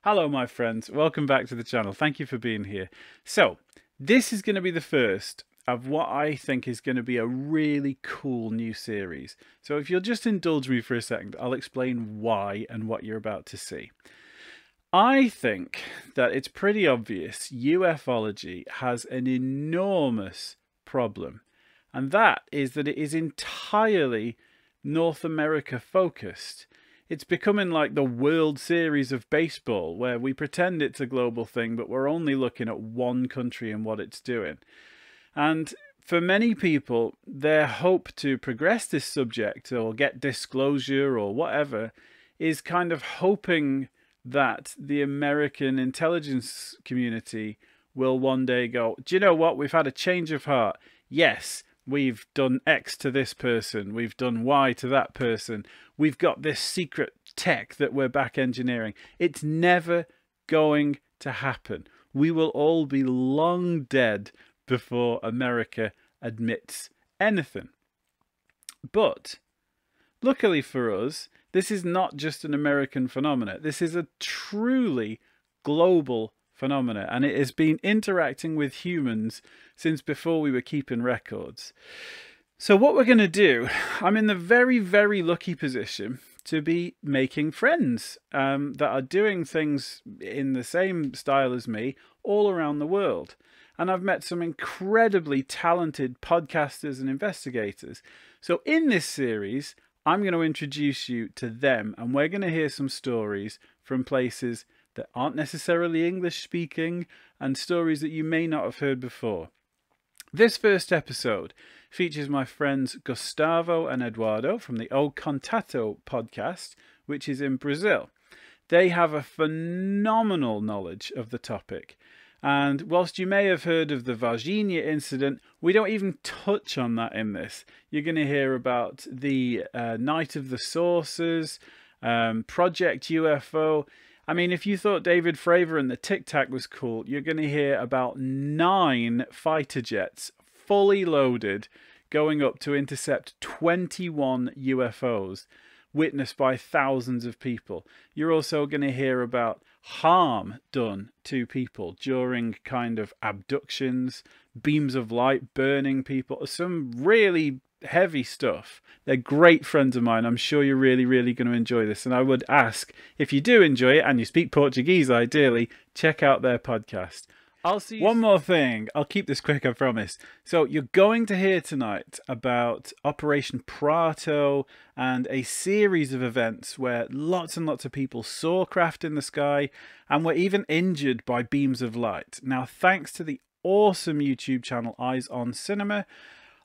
Hello, my friends. Welcome back to the channel. Thank you for being here. So, this is going to be the first of what I think is going to be a really cool new series. So, if you'll just indulge me for a second, I'll explain why and what you're about to see. I think that it's pretty obvious UFOlogy has an enormous problem, and that is that it is entirely North America focused. It's becoming like the World Series of baseball, where we pretend it's a global thing, but we're only looking at one country and what it's doing. And for many people, their hope to progress this subject or get disclosure or whatever is kind of hoping that the American intelligence community will one day go, do you know what? We've had a change of heart. Yes, we've done X to this person. We've done Y to that person. We've got this secret tech that we're back engineering. It's never going to happen. We will all be long dead before America admits anything. But luckily for us, this is not just an American phenomenon. This is a truly global phenomena, and it has been interacting with humans since before we were keeping records. So what we're going to do, I'm in the very, very lucky position to be making friends that are doing things in the same style as me all around the world. And I've met some incredibly talented podcasters and investigators. So in this series, I'm going to introduce you to them, and we're going to hear some stories from places that aren't necessarily English speaking and stories that you may not have heard before. This first episode features my friends Gustavo and Eduardo from the O Contato Podcast, which is in Brazil. They have a phenomenal knowledge of the topic. And whilst you may have heard of the Varginha incident, we don't even touch on that in this. You're going to hear about the Night of the Saucers, Project UFO. I mean, if you thought David Fravor and the Tic Tac was cool, you're going to hear about 9 fighter jets fully loaded going up to intercept 21 UFOs witnessed by thousands of people. You're also going to hear about harm done to people during kind of abductions, beams of light burning people, some really heavy stuff. They're great friends of mine. I'm sure you're really, really going to enjoy this. And I would ask, if you do enjoy it and you speak Portuguese, ideally, check out their podcast. I'll see you. One more thing. I'll keep this quick, I promise. So you're going to hear tonight about Operation Prato and a series of events where lots and lots of people saw craft in the sky and were even injured by beams of light. Now, thanks to the awesome YouTube channel Eyes on Cinema,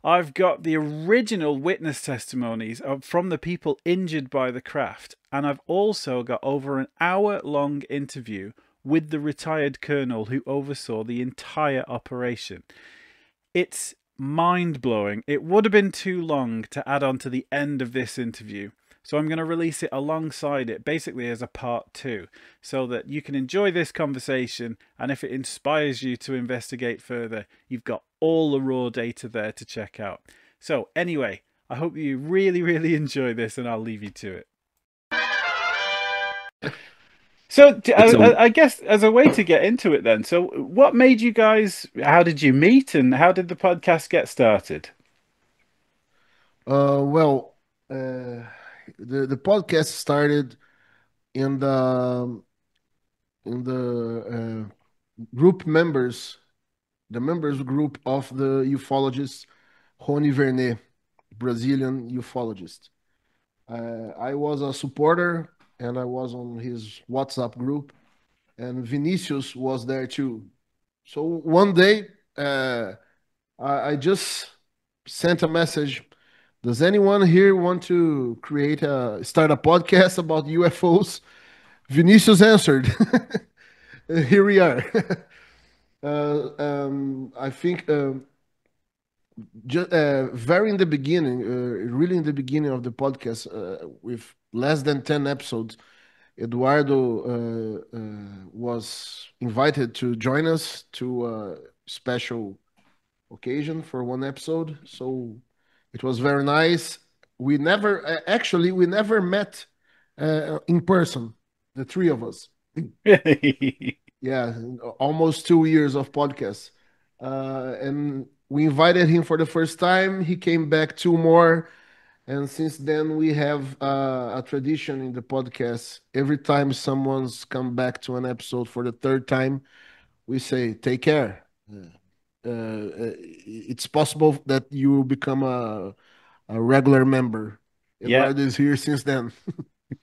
I've got the original witness testimonies from the people injured by the craft, and I've also got over an hour-long interview with the retired colonel who oversaw the entire operation. It's mind-blowing. It would have been too long to add on to the end of this interview, so I'm going to release it alongside it, basically as a part 2, so that you can enjoy this conversation, and if it inspires you to investigate further, you've got all the raw data there to check out. So anyway, I hope you really, really enjoy this, and I'll leave you to it. So I guess as a way to get into it then, so what made you guys, how did you meet and how did the podcast get started? Well, the podcast started in the group members, the members group of the ufologist Rony Vernet, Brazilian ufologist. I was a supporter and I was on his WhatsApp group, and Vinicius was there too. So one day, I just sent a message. Does anyone here want to start a podcast about UFOs? Vinicius answered. Here we are. I think just very in the beginning, really in the beginning of the podcast, with less than 10 episodes, Eduardo was invited to join us to a special occasion for one episode. So it was very nice. We never met in person, the three of us. Yeah, almost 2 years of podcasts. And we invited him for the first time. He came back two more. And since then, we have a tradition in the podcast. Every time someone's come back to an episode for the third time, we say, take care. It's possible that you will become a regular member. Yeah, Eduardo is here since then.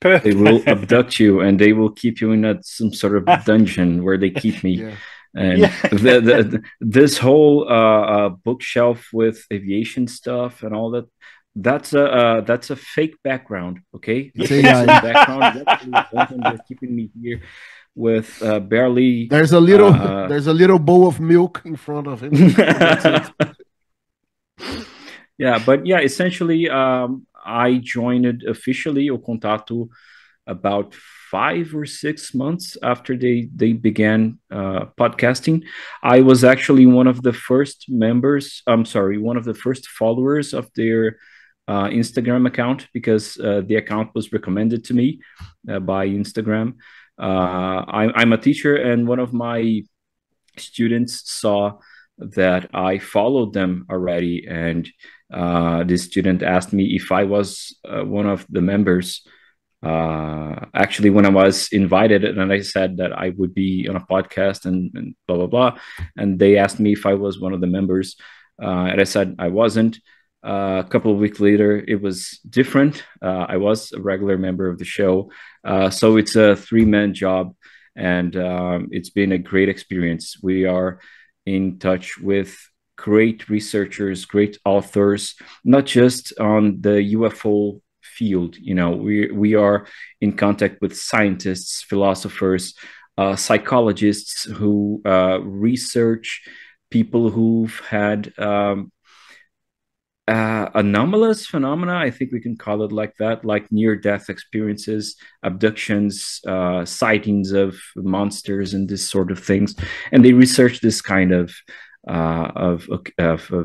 They will perfect. abduct you and they will keep you in some sort of dungeon where they keep me. Yeah. And Yeah. this whole bookshelf with aviation stuff and all that, that's a fake background. Okay, It's the pixel AI. background is actually them, and they're keeping me here with barely. There's a little Uh, there's a little bowl of milk in front of him, and that's it. yeah, but yeah, essentially, I joined it officially O Contato about 5 or 6 months after they began podcasting. I was actually one of the first members. I'm sorry, one of the first followers of their Instagram account because the account was recommended to me by Instagram. I'm a teacher, and one of my students saw that I followed them already, and this student asked me if I was one of the members. Actually, when I was invited, and I said that I would be on a podcast and blah blah blah, and they asked me if I was one of the members, and I said I wasn't. A couple of weeks later, it was different. I was a regular member of the show, so it's a three-man job, and it's been a great experience. We are in touch with great researchers, great authors, not just on the UFO field. You know, we are in contact with scientists, philosophers, psychologists who research people who've had anomalous phenomena. I think we can call it like that, like near-death experiences, abductions, sightings of monsters, and this sort of things. And they research this kind of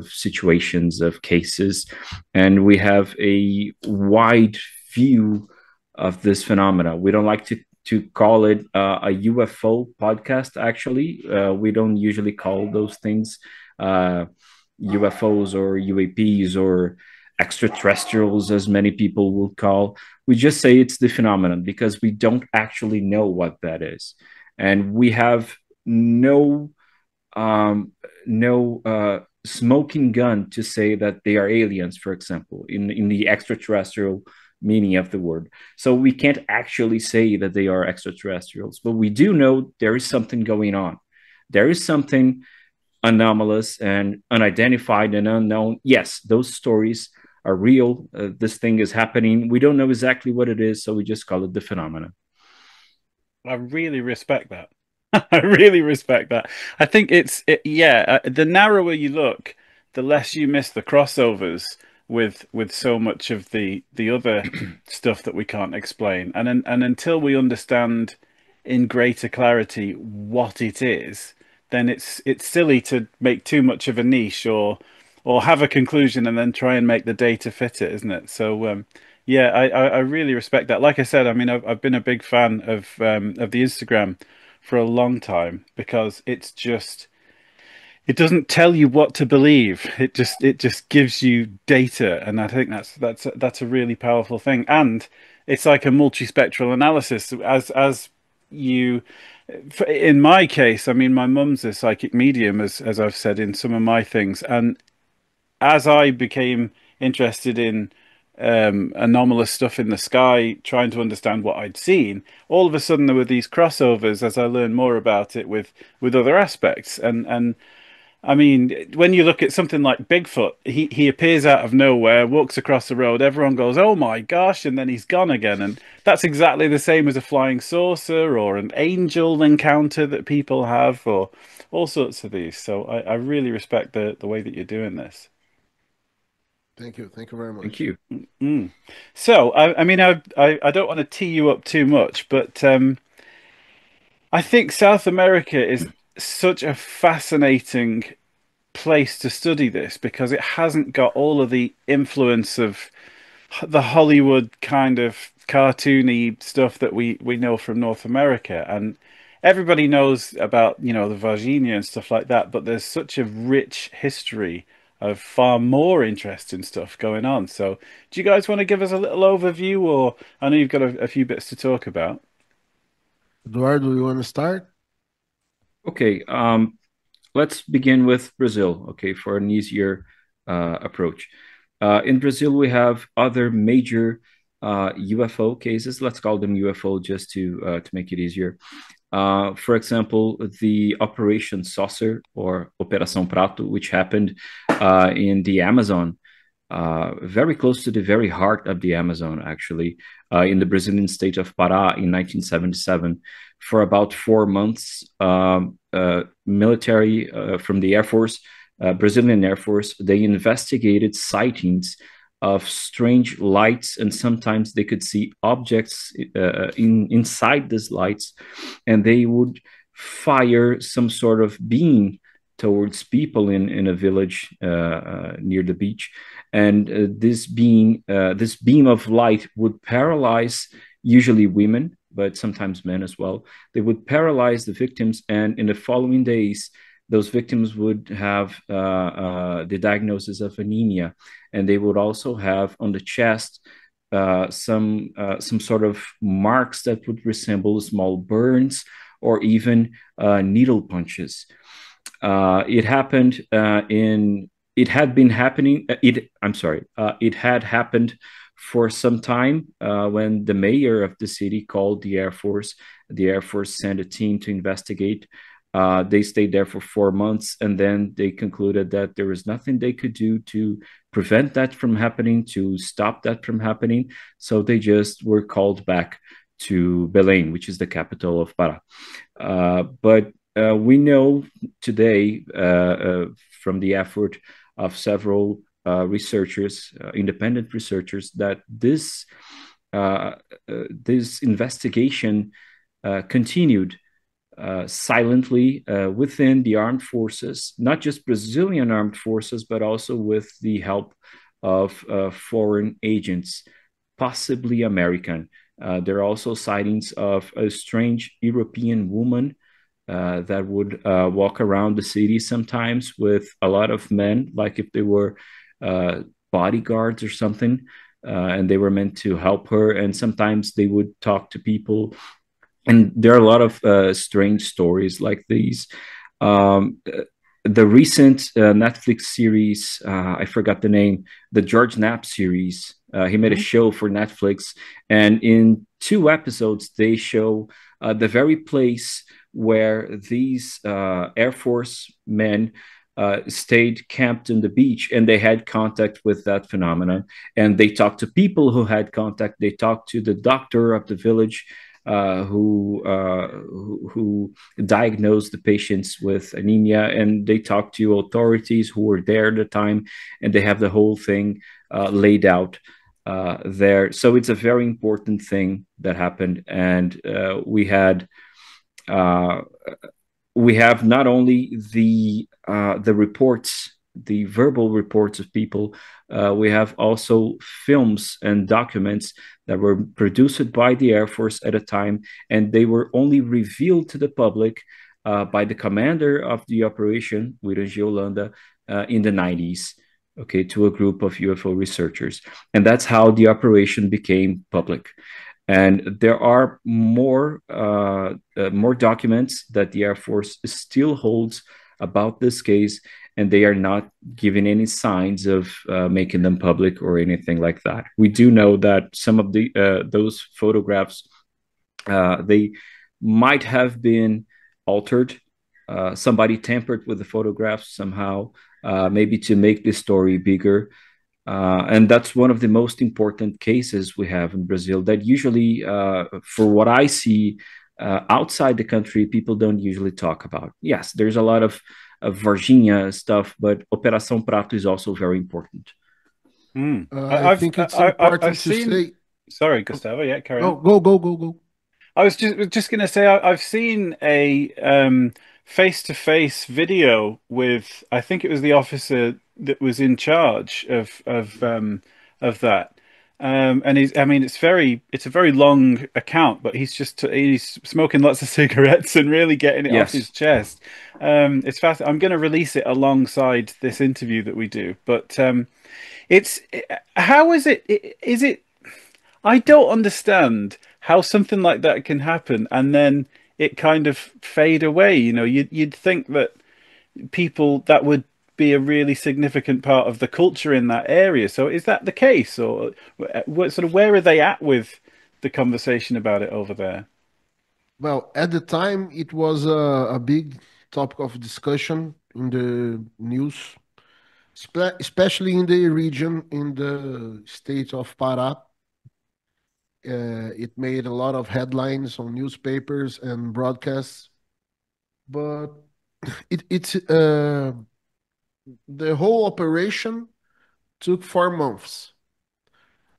situations, of cases, and we have a wide view of this phenomena. We don't like to call it a UFO podcast. Actually, we don't usually call those things UFOs or UAPs or extraterrestrials, as many people will call. We just say it's the phenomenon because we don't actually know what that is, and we have no smoking gun to say that they are aliens, for example, in the extraterrestrial meaning of the word. So we can't actually say that they are extraterrestrials, but we do know there is something going on. There is something anomalous and unidentified and unknown. Yes, those stories are real. This thing is happening. We don't know exactly what it is, so we just call it the phenomenon. I really respect that. I really respect that. I think yeah, the narrower you look, the less you miss the crossovers with so much of the other stuff that we can't explain. And until we understand in greater clarity what it is, then it's silly to make too much of a niche or have a conclusion and then try and make the data fit it, isn't it? So yeah, I really respect that. Like I said, I mean, I've been a big fan of the Instagram for a long time because it doesn't tell you what to believe. It just gives you data, and I think that's a really powerful thing. And it's like a multispectral analysis. As you, in my case, I mean, my mum's a psychic medium, as I've said in some of my things, and as I became interested in anomalous stuff in the sky, trying to understand what I'd seen, all of a sudden there were these crossovers as I learned more about it with other aspects. And I mean, when you look at something like Bigfoot, he appears out of nowhere, walks across the road, everyone goes, "Oh my gosh," and then he's gone again. And that's exactly the same as a flying saucer or an angel encounter that people have, or all sorts of these. So I really respect the way that you're doing this. Thank you. Thank you very Thank much. you. Mm. So, I mean, I don't want to tee you up too much, but I think South America is such a fascinating place to study this because it hasn't got all of the influence of the Hollywood kind of cartoony stuff that we know from North America, and everybody knows about, you know, the Virginia and stuff like that, but there's such a rich history of far more interesting stuff going on. So, do you guys want to give us a little overview, or I know you've got a few bits to talk about. Eduardo, you want to start? Okay, let's begin with Brazil, okay, for an easier approach. In Brazil, we have other major UFO cases. Let's call them UFO just to make it easier. For example, the Operation Saucer or Operação Prato, which happened in the Amazon, very close to the very heart of the Amazon, actually, in the Brazilian state of Pará in 1977. For about 4 months, military from the Air Force, Brazilian Air Force, they investigated sightings of strange lights, and sometimes they could see objects inside these lights, and they would fire some sort of beam towards people in a village near the beach, and this beam of light would paralyze usually women, but sometimes men as well. They would paralyze the victims, and in the following days, those victims would have the diagnosis of anemia, and they would also have on the chest some sort of marks that would resemble small burns or even needle punches. It happened in. It had been happening. I'm sorry. It had happened for some time when the mayor of the city called the Air Force. The Air Force sent a team to investigate. They stayed there for 4 months, and then they concluded that there was nothing they could do to prevent that from happening, to stop that from happening. So they just were called back to Belém, which is the capital of Pará. But we know today from the effort of several researchers, independent researchers, that this investigation continued silently within the armed forces, not just Brazilian armed forces, but also with the help of foreign agents, possibly American. There are also sightings of a strange European woman that would walk around the city sometimes with a lot of men, like if they were bodyguards or something, and they were meant to help her. And sometimes they would talk to people. And there are a lot of strange stories like these. The recent Netflix series, I forgot the name, the George Knapp series. He made a show for Netflix, and in 2 episodes, they show the very place where these Air Force men stayed camped on the beach, and they had contact with that phenomenon. And they talked to people who had contact. They talked to the doctor of the village who diagnosed the patients with anemia, and they talked to authorities who were there at the time, and they have the whole thing laid out there. So it's a very important thing that happened, and we have not only the reports, the verbal reports of people. We have also films and documents that were produced by the Air Force at a time, and they were only revealed to the public by the commander of the operation, Wirangi Holanda, in the 90s, okay, to a group of UFO researchers. And that's how the operation became public. And there are more documents that the Air Force still holds about this case, and they are not giving any signs of making them public or anything like that. We do know that some of those photographs, they might have been altered. Somebody tampered with the photographs somehow, maybe to make the story bigger. And that's one of the most important cases we have in Brazil that usually, for what I see outside the country, people don't usually talk about. Yes, there's a lot of Varginha stuff, but Operação Prato is also very important. I think it's important I've to seen. say. Sorry, Gustavo. Yeah, carry No, on. go. I was just going to say I've seen a face-to-face video with, I think it was the officer that was in charge of that, And I mean, it's a very long account, but he's smoking lots of cigarettes and really getting it off Yes. his chest. It's fast. I'm going to release it alongside this interview that we do, but it's how is it? Is it? I don't understand how something like that can happen and then it kind of fade away. You know, you'd think that people that would be a really significant part of the culture in that area. So is that the case, or what sort of where are they at with the conversation about it over there? Well, at the time, it was a big topic of discussion in the news, especially in the region, in the state of Pará. It made a lot of headlines on newspapers and broadcasts, but it's the whole operation took 4 months.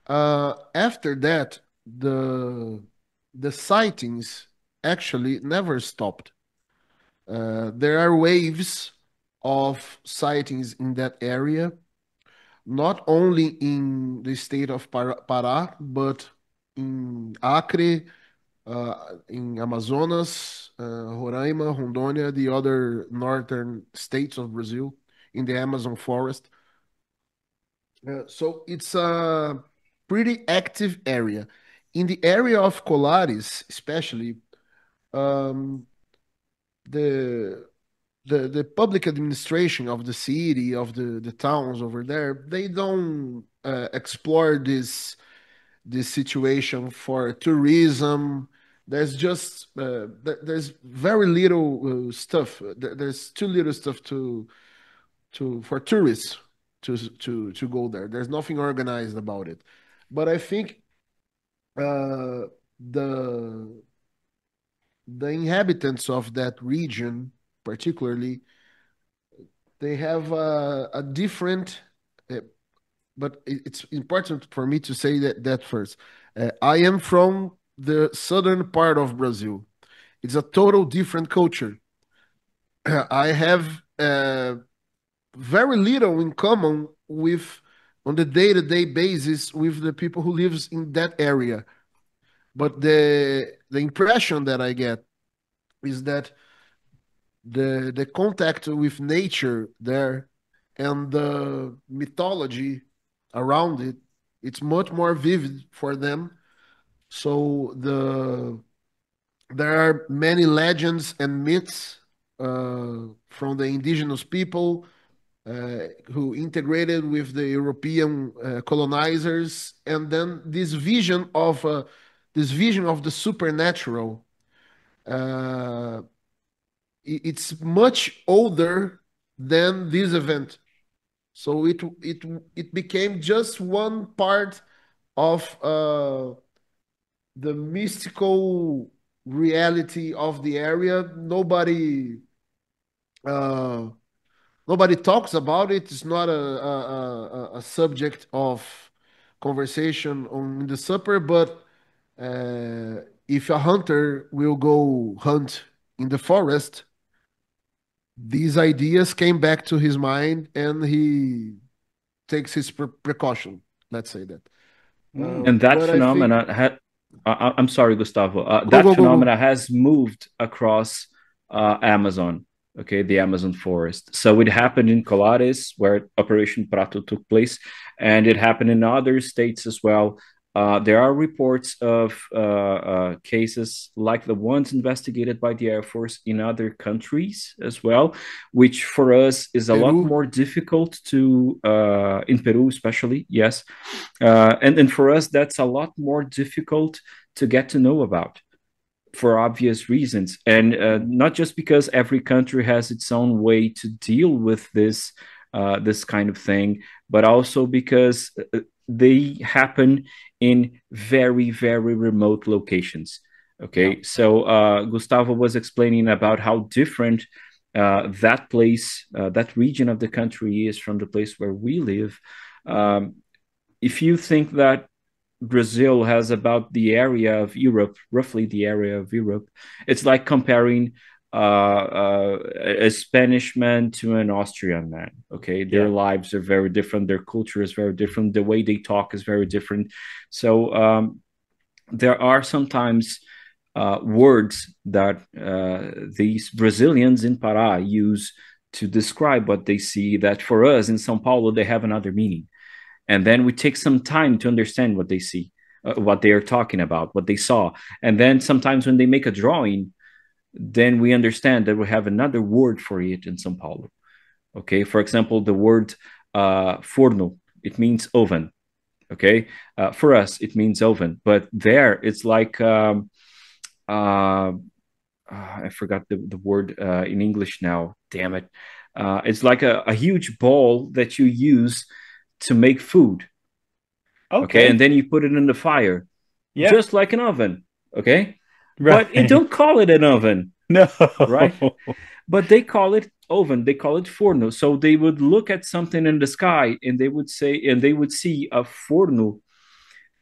After that, the sightings actually never stopped. There are waves of sightings in that area, not only in the state of Pará, but in Acre, in Amazonas, Roraima, Rondônia, the other northern states of Brazil, in the Amazon forest. So it's a pretty active area. In the area of Colares, especially, um, the the public administration of the city, of the towns over there, they don't explore this situation for tourism. There's just there's very little stuff. There's too little stuff to for tourists to go there. There's nothing organized about it. But I think the inhabitants of that region, particularly, they have a different. But it's important for me to say that first. I am from the southern part of Brazil. It's a total different culture. I have very little in common with on the day-to-day basis with the people who lives in that area. But the impression that I get is that the contact with nature there and the mythology around it, it's much more vivid for them. So there are many legends and myths from the indigenous people who integrated with the European colonizers, and then this vision of the supernatural. Uh, it's much older than this event, so it became just one part of the mystical reality of the area. Uh, Nobody talks about it. It's not a subject of conversation on the supper, but if a hunter will go hunt in the forest, these ideas came back to his mind and he takes his precaution. Let's say that. Mm. And that But I think phenomena had, I'm sorry, Gustavo, go, that go, go, phenomena go. has moved across Amazon, okay, the Amazon forest. So it happened in Colares, where Operation Prato took place, and it happened in other states as well. There are reports of cases like the ones investigated by the Air Force in other countries as well, which for us is a lot Peru. more difficult to, in Peru especially, yes. And for us, that's a lot more difficult to get to know about for obvious reasons. And not just because every country has its own way to deal with this kind of thing, but also because they happen in very, very remote locations. Yeah. Okay, so Gustavo was explaining about how different that place, that region of the country is from the place where we live. Um, if you think that Brazil has about the area of Europe, roughly the area of Europe, it's like comparing a Spanish man to an Austrian man. Okay, their Yeah. lives are very different. Their culture is very different. The way they talk is very different. So there are sometimes words that these Brazilians in Pará use to describe what they see that for us in São Paulo they have another meaning, and then we take some time to understand what they see, what they are talking about, what they saw, and then sometimes when they make a drawing, then we understand that we have another word for it in São Paulo. Okay, for example, the word forno, it means oven. Okay, for us it means oven, but there it's like uh, I forgot the word in English now. Damn it! It's like a huge ball that you use to make food. Okay, and Okay. then you put it in the fire, Yeah. just like an oven. Okay, but it Right. don't call it an oven, No. right? But they call it oven. They call it forno. So they would look at something in the sky and they would say, and they would see a forno.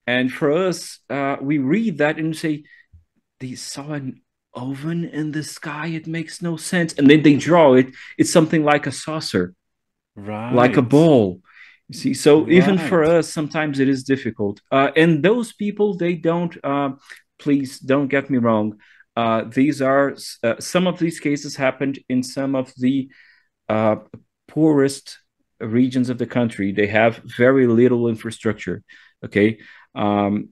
And for us, we read that and say, they saw an oven in the sky. It makes no sense. And then they draw it. It's something like a saucer, like a Right. bowl. You see, so even for Right. us, sometimes it is difficult. And those people, they don't. Please don't get me wrong. These are some of these cases happened in some of the uh, poorest regions of the country. They have very little infrastructure. Okay, and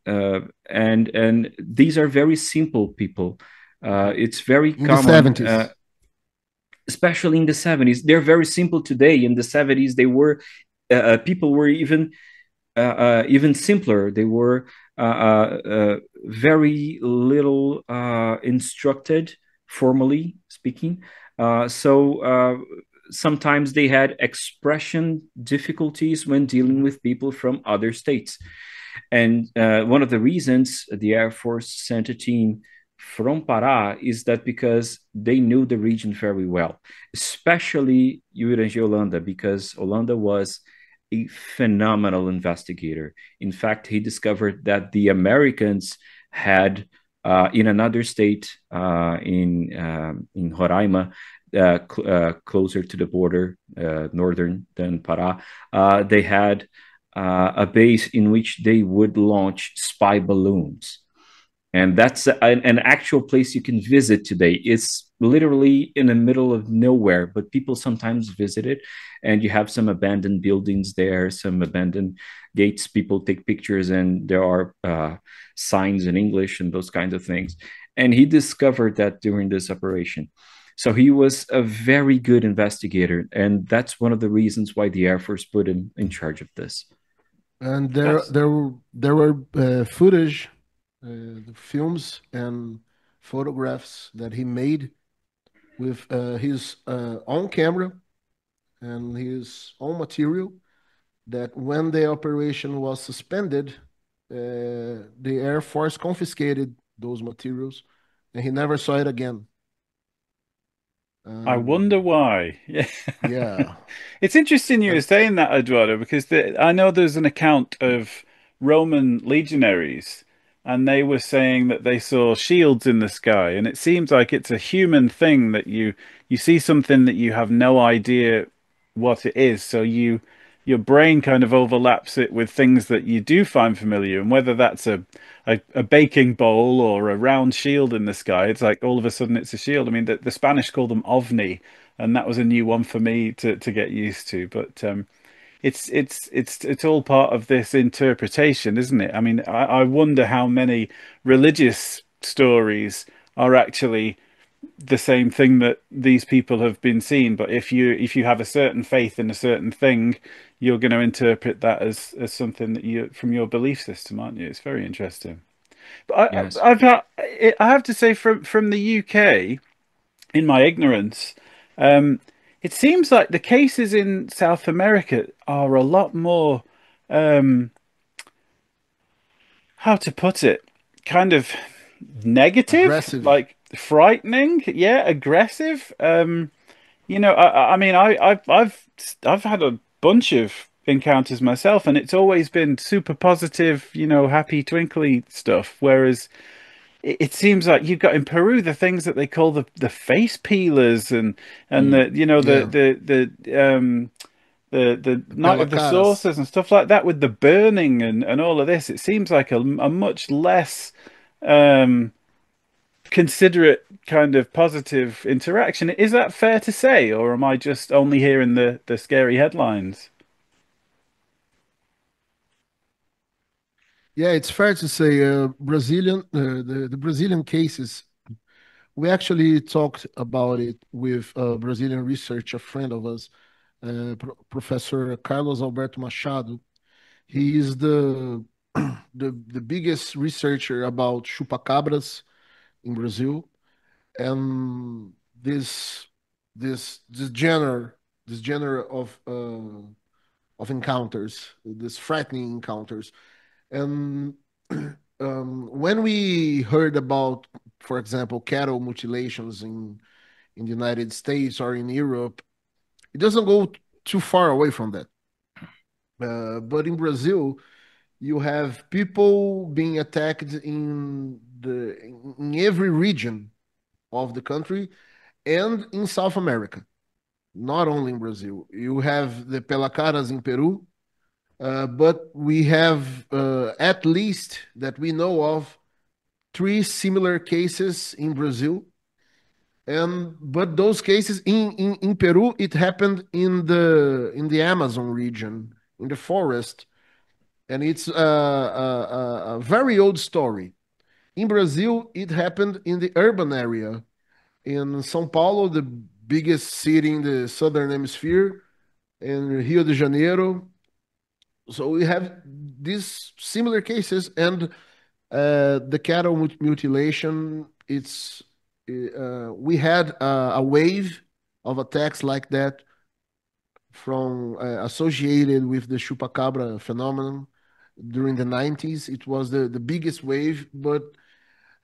these are very simple people. It's very In the common, 70s. especially in the 70s. They're very simple today. In the 70s, they were people were even simpler. They were very little instructed, formally speaking. So sometimes they had expression difficulties when dealing with people from other states. And one of the reasons the Air Force sent a team from Pará is that because they knew the region very well, especially Urangi Holanda, because Holanda was a phenomenal investigator. In fact, he discovered that the Americans had in another state in Roraima, closer to the border, northern than Pará, they had a base in which they would launch spy balloons. And that's an actual place you can visit today. It's literally in the middle of nowhere, but people sometimes visit it. And you have some abandoned buildings there, some abandoned gates. People take pictures, and there are signs in English and those kinds of things. And he discovered that during this operation. So he was a very good investigator. And that's one of the reasons why the Air Force put him in charge of this. And That's there were footage, films and photographs that he made with his own camera and his own material. That when the operation was suspended, the Air Force confiscated those materials, and he never saw it again. I wonder And why. Yeah. yeah, It's interesting you were and saying that, Eduardo, because I know there's an account of Roman legionaries, and they were saying that they saw shields in the sky, and it seems like it's a human thing that you see something that you have no idea what it is, so your brain kind of overlaps it with things that you do find familiar, and whether that's a baking bowl or a round shield in the sky, it's like all of a sudden it's a shield. I mean, the Spanish call them ovni, and that was a new one for me to get used to. But it's all part of this interpretation, isn't it? I mean, I wonder how many religious stories are actually the same thing that these people have been seeing. But if you have a certain faith in a certain thing, you're going to interpret that as something that you from your belief system, aren't you? It's very interesting. But Yes. I have to say from the UK, in my ignorance, um, it seems like the cases in South America are a lot more, um, how to put it, kind of negative, aggressive. like frightening, yeah, aggressive. I mean, I've had a bunch of encounters myself, and it's always been super positive, happy, twinkly stuff. Whereas it seems like you've got in Peru the things that they call the face peelers and Mm. the you know Yeah, the the night of the pelacaras. saucers and stuff like that with the burning and all of this. It seems like a much less um, considerate kind of positive interaction. Is that fair to say, or am I just only hearing the scary headlines? Yeah, it's fair to say the Brazilian cases. We actually talked about it with a Brazilian researcher, a friend of us, Professor Carlos Alberto Machado. He is the biggest researcher about chupacabras in Brazil, and this genre of encounters, this frightening encounters. And when we heard about, for example, cattle mutilations in the United States or in Europe, it doesn't go too far away from that. But in Brazil, you have people being attacked in every region of the country and in South America, not only in Brazil. You have the Pelacaras in Peru, but we have at least that we know of three similar cases in Brazil. And but those cases in Peru, it happened in the Amazon region, in the forest, and it's a very old story. In Brazil, it happened in the urban area in São Paulo, the biggest city in the southern hemisphere, in Rio de Janeiro. So we have these similar cases, and the cattle mutilation. We had a wave of attacks like that from associated with the chupacabra phenomenon during the 90s. It was the biggest wave, but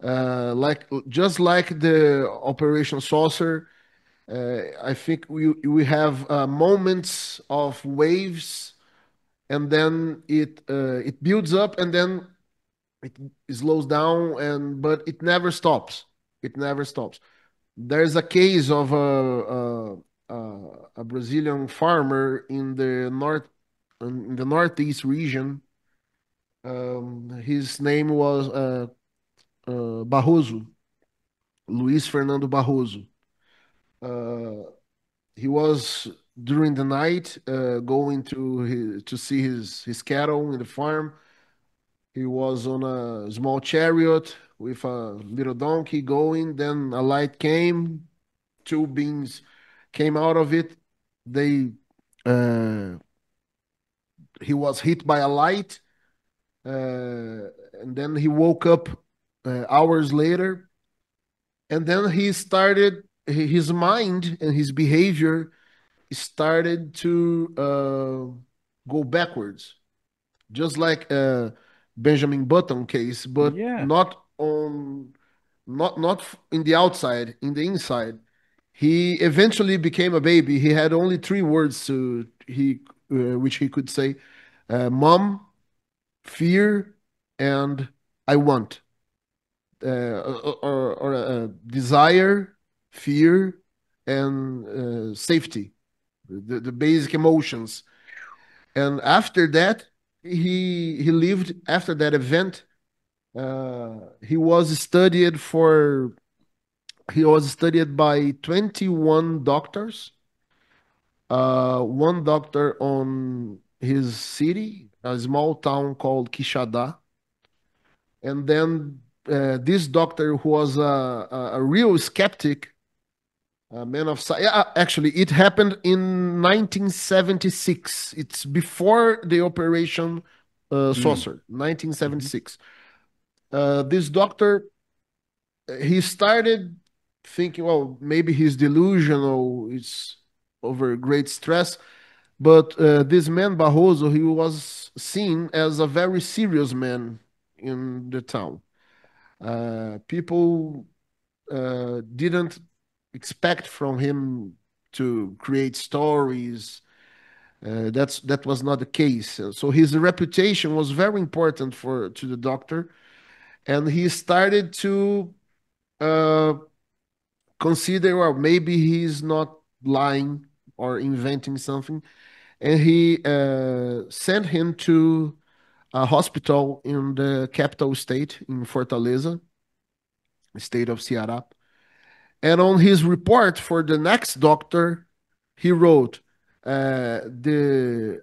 like just like the Operation Saucer, I think we have moments of waves, and then it builds up, and then it slows down, and but it never stops. It never stops. There's a case of a Brazilian farmer in the northeast region. His name was Barroso, Luis Fernando Barroso. Uh, he was during the night going to see his cattle in the farm. He was on a small chariot with a little donkey going. Then a light came, two beings came out of it. They uh, he was hit by a light, and then he woke up hours later, and then he started his mind and his behavior started to go backwards, just like Benjamin Button case, but Yeah. not in the outside, in the inside. He eventually became a baby. He had only three words to he which he could say: "Mom, fear, and I want," or desire, fear, and safety, the basic emotions. And after that, he lived after that event. He was studied for he was studied by 21 doctors. One doctor on his city, a small town called Quixadá, and then this doctor who was a real skeptic, a man of science. Yeah, actually, it happened in 1976. It's before the Operation Mm. Saucer, Hmm. 1976. This doctor, he started thinking, well, maybe he's delusional, it's over great stress. But this man, Barroso, he was seen as a very serious man in the town. People didn't expect from him to create stories. That was not the case. So his reputation was very important for to the doctor, and he started to uh, consider, well, maybe he's not lying or inventing something, and he sent him to a hospital in the capital state in Fortaleza, state of Ceará. And on his report for the next doctor, he wrote, the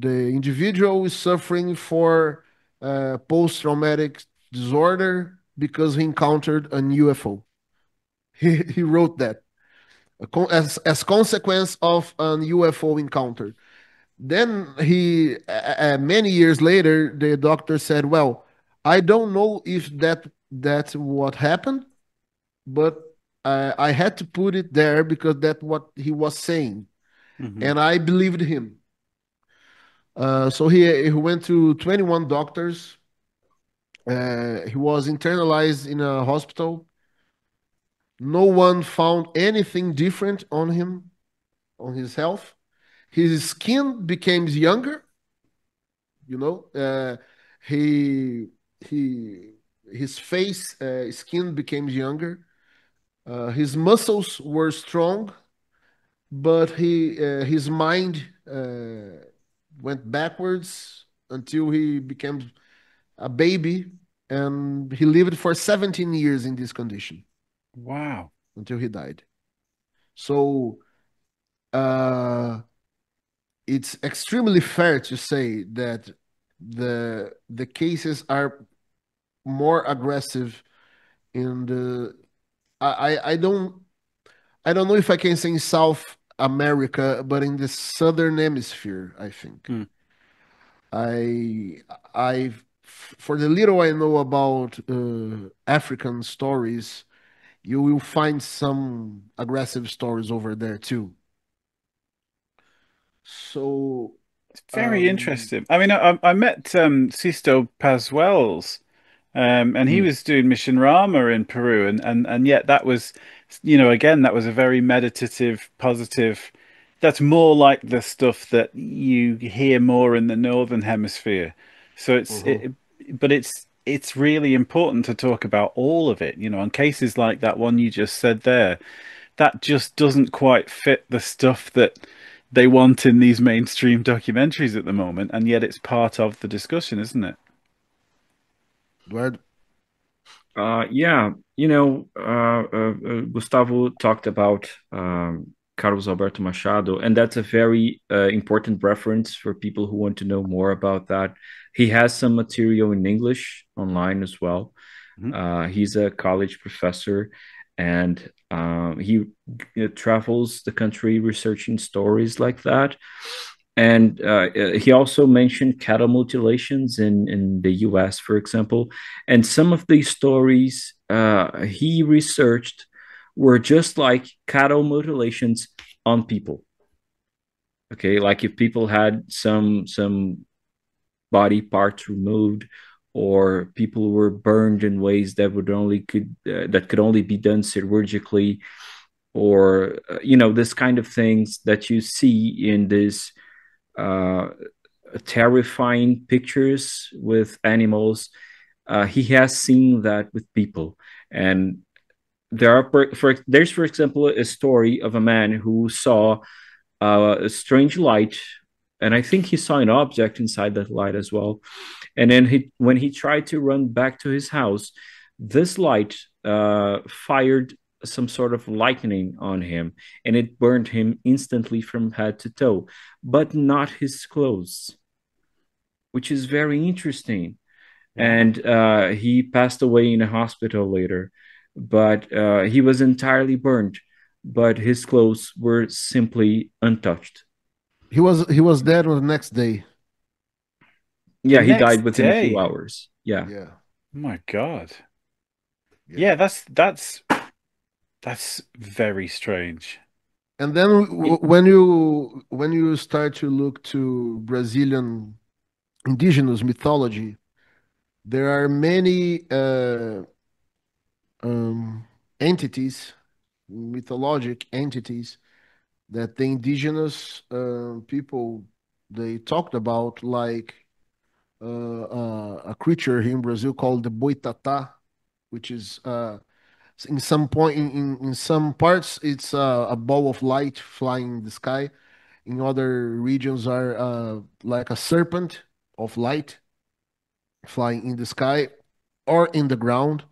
individual is suffering for post-traumatic disorder because he encountered an UFO. He wrote that as consequence of an UFO encounter. Then many years later, the doctor said, "Well, I don't know if that's what happened, but I had to put it there because that's what he was saying, Hmm. and I believed him." So he went to 21 doctors. He was internalized in a hospital. No one found anything different on him, on his health. His skin became younger. You know, he he his face skin became younger. His muscles were strong, but his mind went backwards until he became a baby, and he lived for 17 years in this condition Wow. until he died. So uh, it's extremely fair to say that the cases are more aggressive in the I don't know if I can say in South America, but in the southern hemisphere, I think. Mm. I I for the little I know about African stories, you will find some aggressive stories over there too. So, It's very um, interesting. I mean, I met Sisto Paswells, and he mm, was doing Mission Rama in Peru, and yet that was, again, that was a very meditative, positive. That's more like the stuff that you hear more in the Northern Hemisphere. So mhm. but it's really important to talk about all of it, on cases like that one you just said there. That just doesn't quite fit the stuff that they want in these mainstream documentaries at the moment, and yet it's part of the discussion, isn't it? Eduardo. Yeah, Gustavo talked about Carlos Alberto Machado, and that's a very important reference for people who want to know more about that. He has some material in English online as well. Mhm. He's a college professor, and he travels the country researching stories like that. And he also mentioned cattle mutilations in the US, for example. And some of these stories he researched were just like cattle mutilations on people. Okay, like if people had some body parts removed, or people were burned in ways that would only could that could only be done chirurgically, or this kind of things that you see in this uh, terrifying pictures with animals. He has seen that with people, and there's for example a story of a man who saw a strange light, and I think he saw an object inside that light as well. And then when he tried to run back to his house, this light fired some sort of lightning on him, and it burned him instantly from head to toe, but not his clothes, which is very interesting. Wow. And he passed away in a hospital later, but he was entirely burned, but his clothes were simply untouched. He was dead on the next day. The Yeah, he next died within a few day. hours. Yeah. Yeah, Oh my God. yeah. Yeah, that's very strange. And then when you start to look to Brazilian indigenous mythology, there are many um, entities, mythologic entities that the indigenous people they talked about, like a creature here in Brazil called the boitatá, which is in some point in some parts it's a ball of light flying in the sky. In other regions are like a serpent of light flying in the sky or in the ground,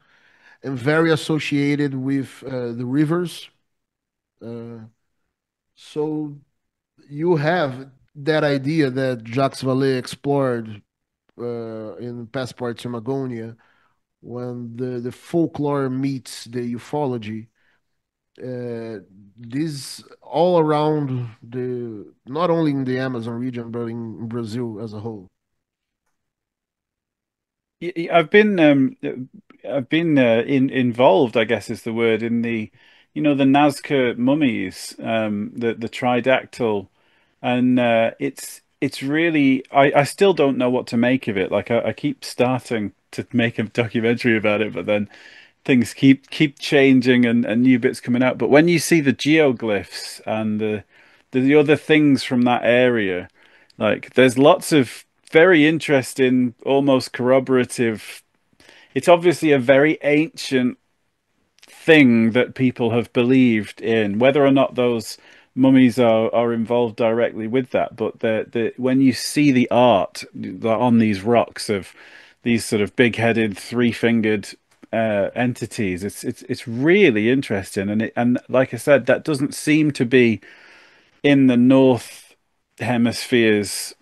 and very associated with the rivers. Uh, so you have that idea that Jacques Vallée explored in Passport to Magonia, when the folklore meets the ufology. This all around the, not only in the Amazon region but in Brazil as a whole. I've been involved, I guess is the word, in the, the Nazca mummies, the tridactyl, and it's really I still don't know what to make of it. Like I keep starting to make a documentary about it, but then things keep changing and new bits coming out. But when you see the geoglyphs and the other things from that area, like there's lots of very interesting, almost corroborative. It's obviously a very ancient thing that people have believed in, whether or not those mummies are involved directly with that. But when you see the art on these rocks of these sort of big-headed, three-fingered entities, it's really interesting. And like I said, that doesn't seem to be in the North Hemisphere's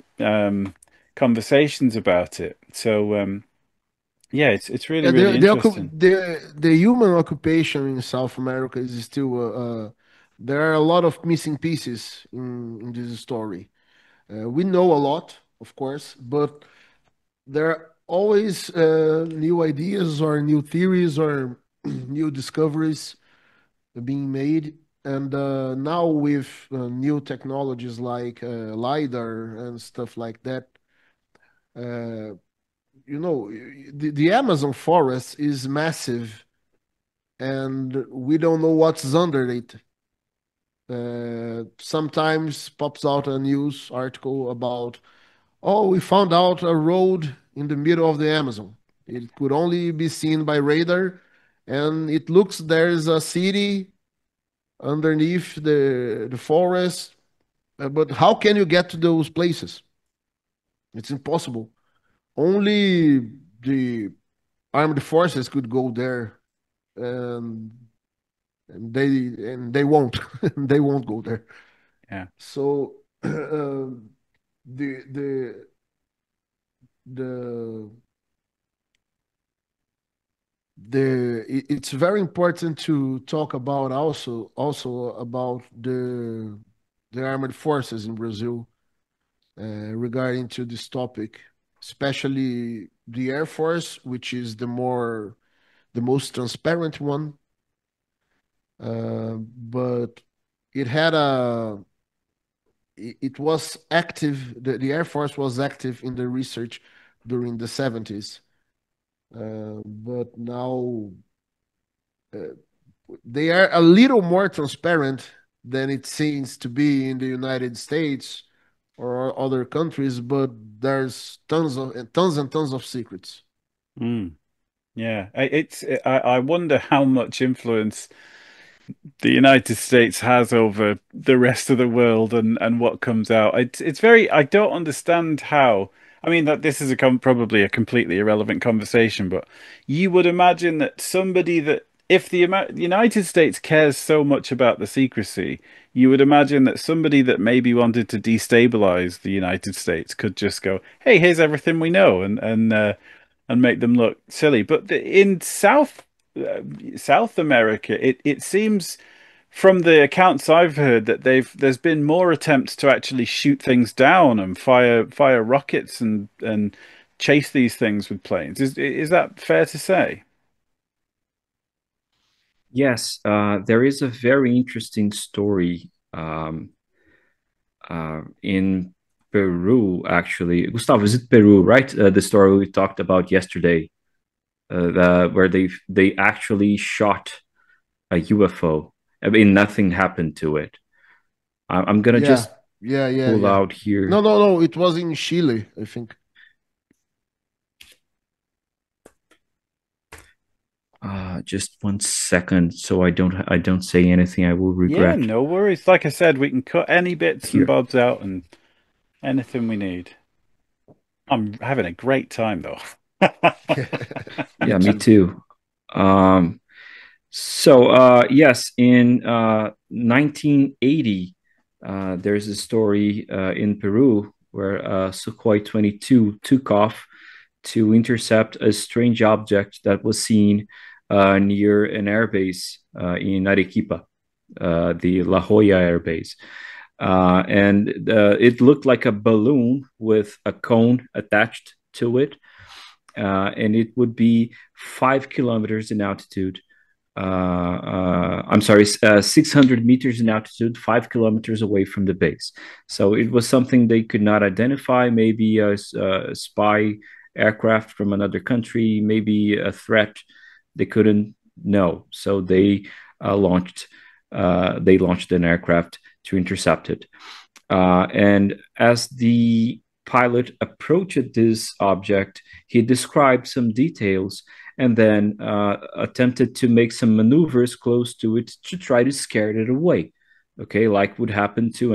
conversations about it. So yeah, it's really Yeah, really interesting. the human occupation in South America is still there are a lot of missing pieces in this story. We know a lot, of course, but there are always new ideas or new theories or new discoveries being made. And now with new technologies like LiDAR and stuff like that, uh, the Amazon forest is massive and we don't know what's under it. Sometimes pops out a news article about, oh, we found out a road in the middle of the Amazon. It could only be seen by radar, and it looks there's a city underneath the forest. But how can you get to those places? It's impossible. Only the armed forces could go there, and and they won't. They won't go there. Yeah. So the the the it's very important to talk about also about the armed forces in Brazil regarding to this topic, especially the Air Force, which is the most transparent one, but it had a it was active. The Air Force was active in the research during the 70s, but now uh, they are a little more transparent than it seems to be in the United States or other countries, but there's tons and tons of secrets. Mm. Yeah, I wonder how much influence the United States has over the rest of the world and what comes out. It's very, I don't understand how. I mean, that this is probably a completely irrelevant conversation, but you would imagine that somebody that if the United States cares so much about the secrecy, you would imagine that somebody that maybe wanted to destabilize the United States could just go, "Hey, here's everything we know," and make them look silly. But in South America, it seems from the accounts I've heard that there's been more attempts to actually shoot things down and fire rockets and chase these things with planes. Is that fair to say? Yes, there is a very interesting story in Peru, actually. Gustavo, is it Peru, right? The story we talked about yesterday, where they actually shot a UFO. I mean, nothing happened to it. I'm gonna Yeah, just yeah, yeah, pull yeah. out No, here. no, no. It was in Chile, I think. Just 1 second, so I don't say anything I will Yeah, regret. no worries. Like I said, we can cut any bits and Here. bobs out and anything we need. I'm having a great time though. Yeah, me too. Um, yes, in 1980, there's a story in Peru where Sukhoi 22 took off to intercept a strange object that was seen near an airbase in Arequipa, the La Jolla airbase. And it looked like a balloon with a cone attached to it. And it would be 5 kilometers in altitude. I'm sorry, 600 meters in altitude, 5 kilometers away from the base. So it was something they could not identify, maybe a spy aircraft from another country, maybe a threat they couldn't know. So launched they launched an aircraft to intercept it. And as the pilot approached this object, he described some details and then attempted to make some maneuvers close to it to try to scare it away. Okay, like would happen to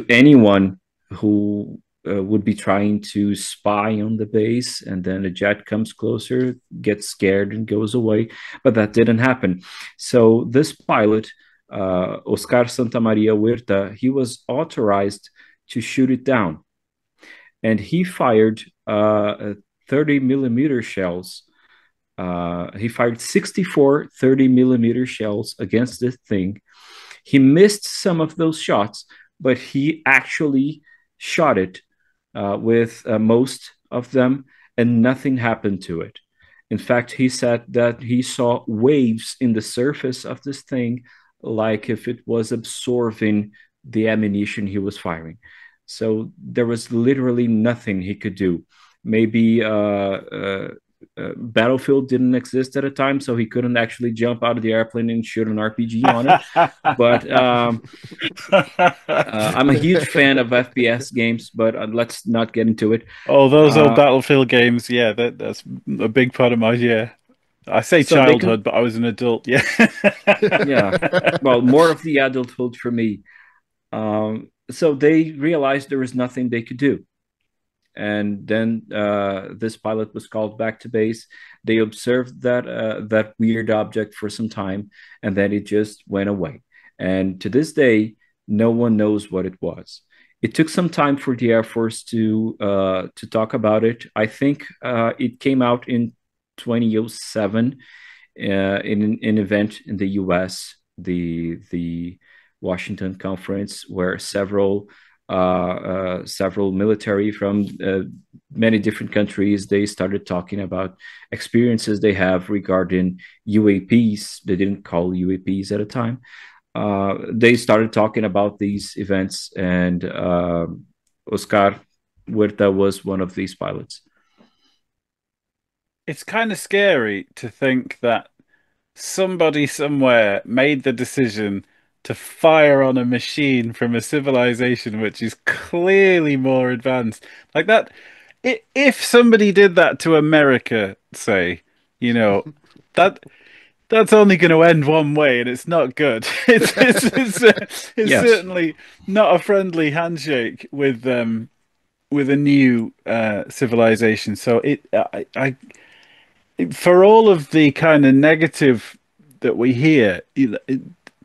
anyone who would be trying to spy on the base, and then a jet comes closer, gets scared, and goes away. But that didn't happen. So this pilot, Oscar Santamaria Huerta, he was authorized to shoot it down, and he fired 30-millimeter shells. He fired 64 30-millimeter shells against this thing. He missed some of those shots, but he actually shot it with most of them, and nothing happened to it. In fact, he said that he saw waves in the surface of this thing, like if it was absorbing the ammunition he was firing. So there was literally nothing he could do. Maybe Battlefield didn't exist at a time, so he couldn't actually jump out of the airplane and shoot an RPG on it. But I'm a huge fan of FPS games, but let's not get into it. Oh, those old Battlefield games, yeah, that's a big part of my I say so childhood, but I was an adult. Yeah, yeah. Well, more of the adulthood for me. So they realized there was nothing they could do. And then this pilot was called back to base. They observed that weird object for some time, and then it just went away. And to this day, no one knows what it was. It took some time for the Air Force to talk about it. I think it came out in 2007 in an event in the U.S., the Washington Conference, where several military from many different countries, they started talking about experiences they have regarding UAPs. They didn't call UAPs at a time. They started talking about these events, and Oscar Huerta was one of these pilots. It's kind of scary to think that somebody somewhere made the decision to fire on a machine from a civilization which is clearly more advanced. Like that, if somebody did that to America, say, that's only going to end one way, and it's not good. It's yes. Certainly not a friendly handshake with a new civilization. So for all of the kind of negative that we hear,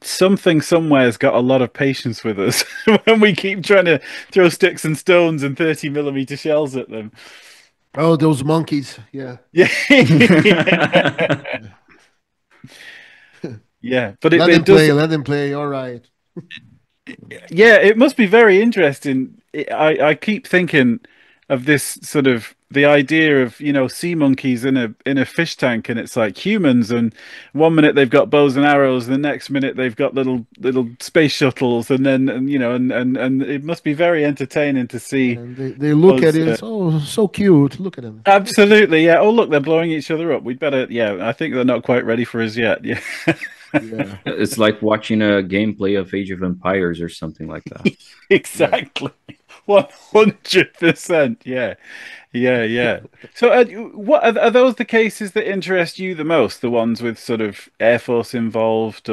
something somewhere's got a lot of patience with us when we keep trying to throw sticks and stones and 30-millimeter shells at them. Oh, those monkeys! Yeah, yeah, yeah. But let them play. All right. Yeah, it must be very interesting. I keep thinking of this sort of the idea of sea monkeys in a fish tank, and it's like humans, and one minute they've got bows and arrows, the next minute they've got little space shuttles, and then and it must be very entertaining to see. And they look at it, so cute. Look at them. Absolutely, yeah. Oh, look, they're blowing each other up. We'd better, yeah. I think they're not quite ready for us yet. Yeah. Yeah. It's like watching a gameplay of Age of Empires or something like that. Exactly. 100%. Yeah, yeah, yeah. So, what are those the cases that interest you the most? The ones with sort of Air Force involved,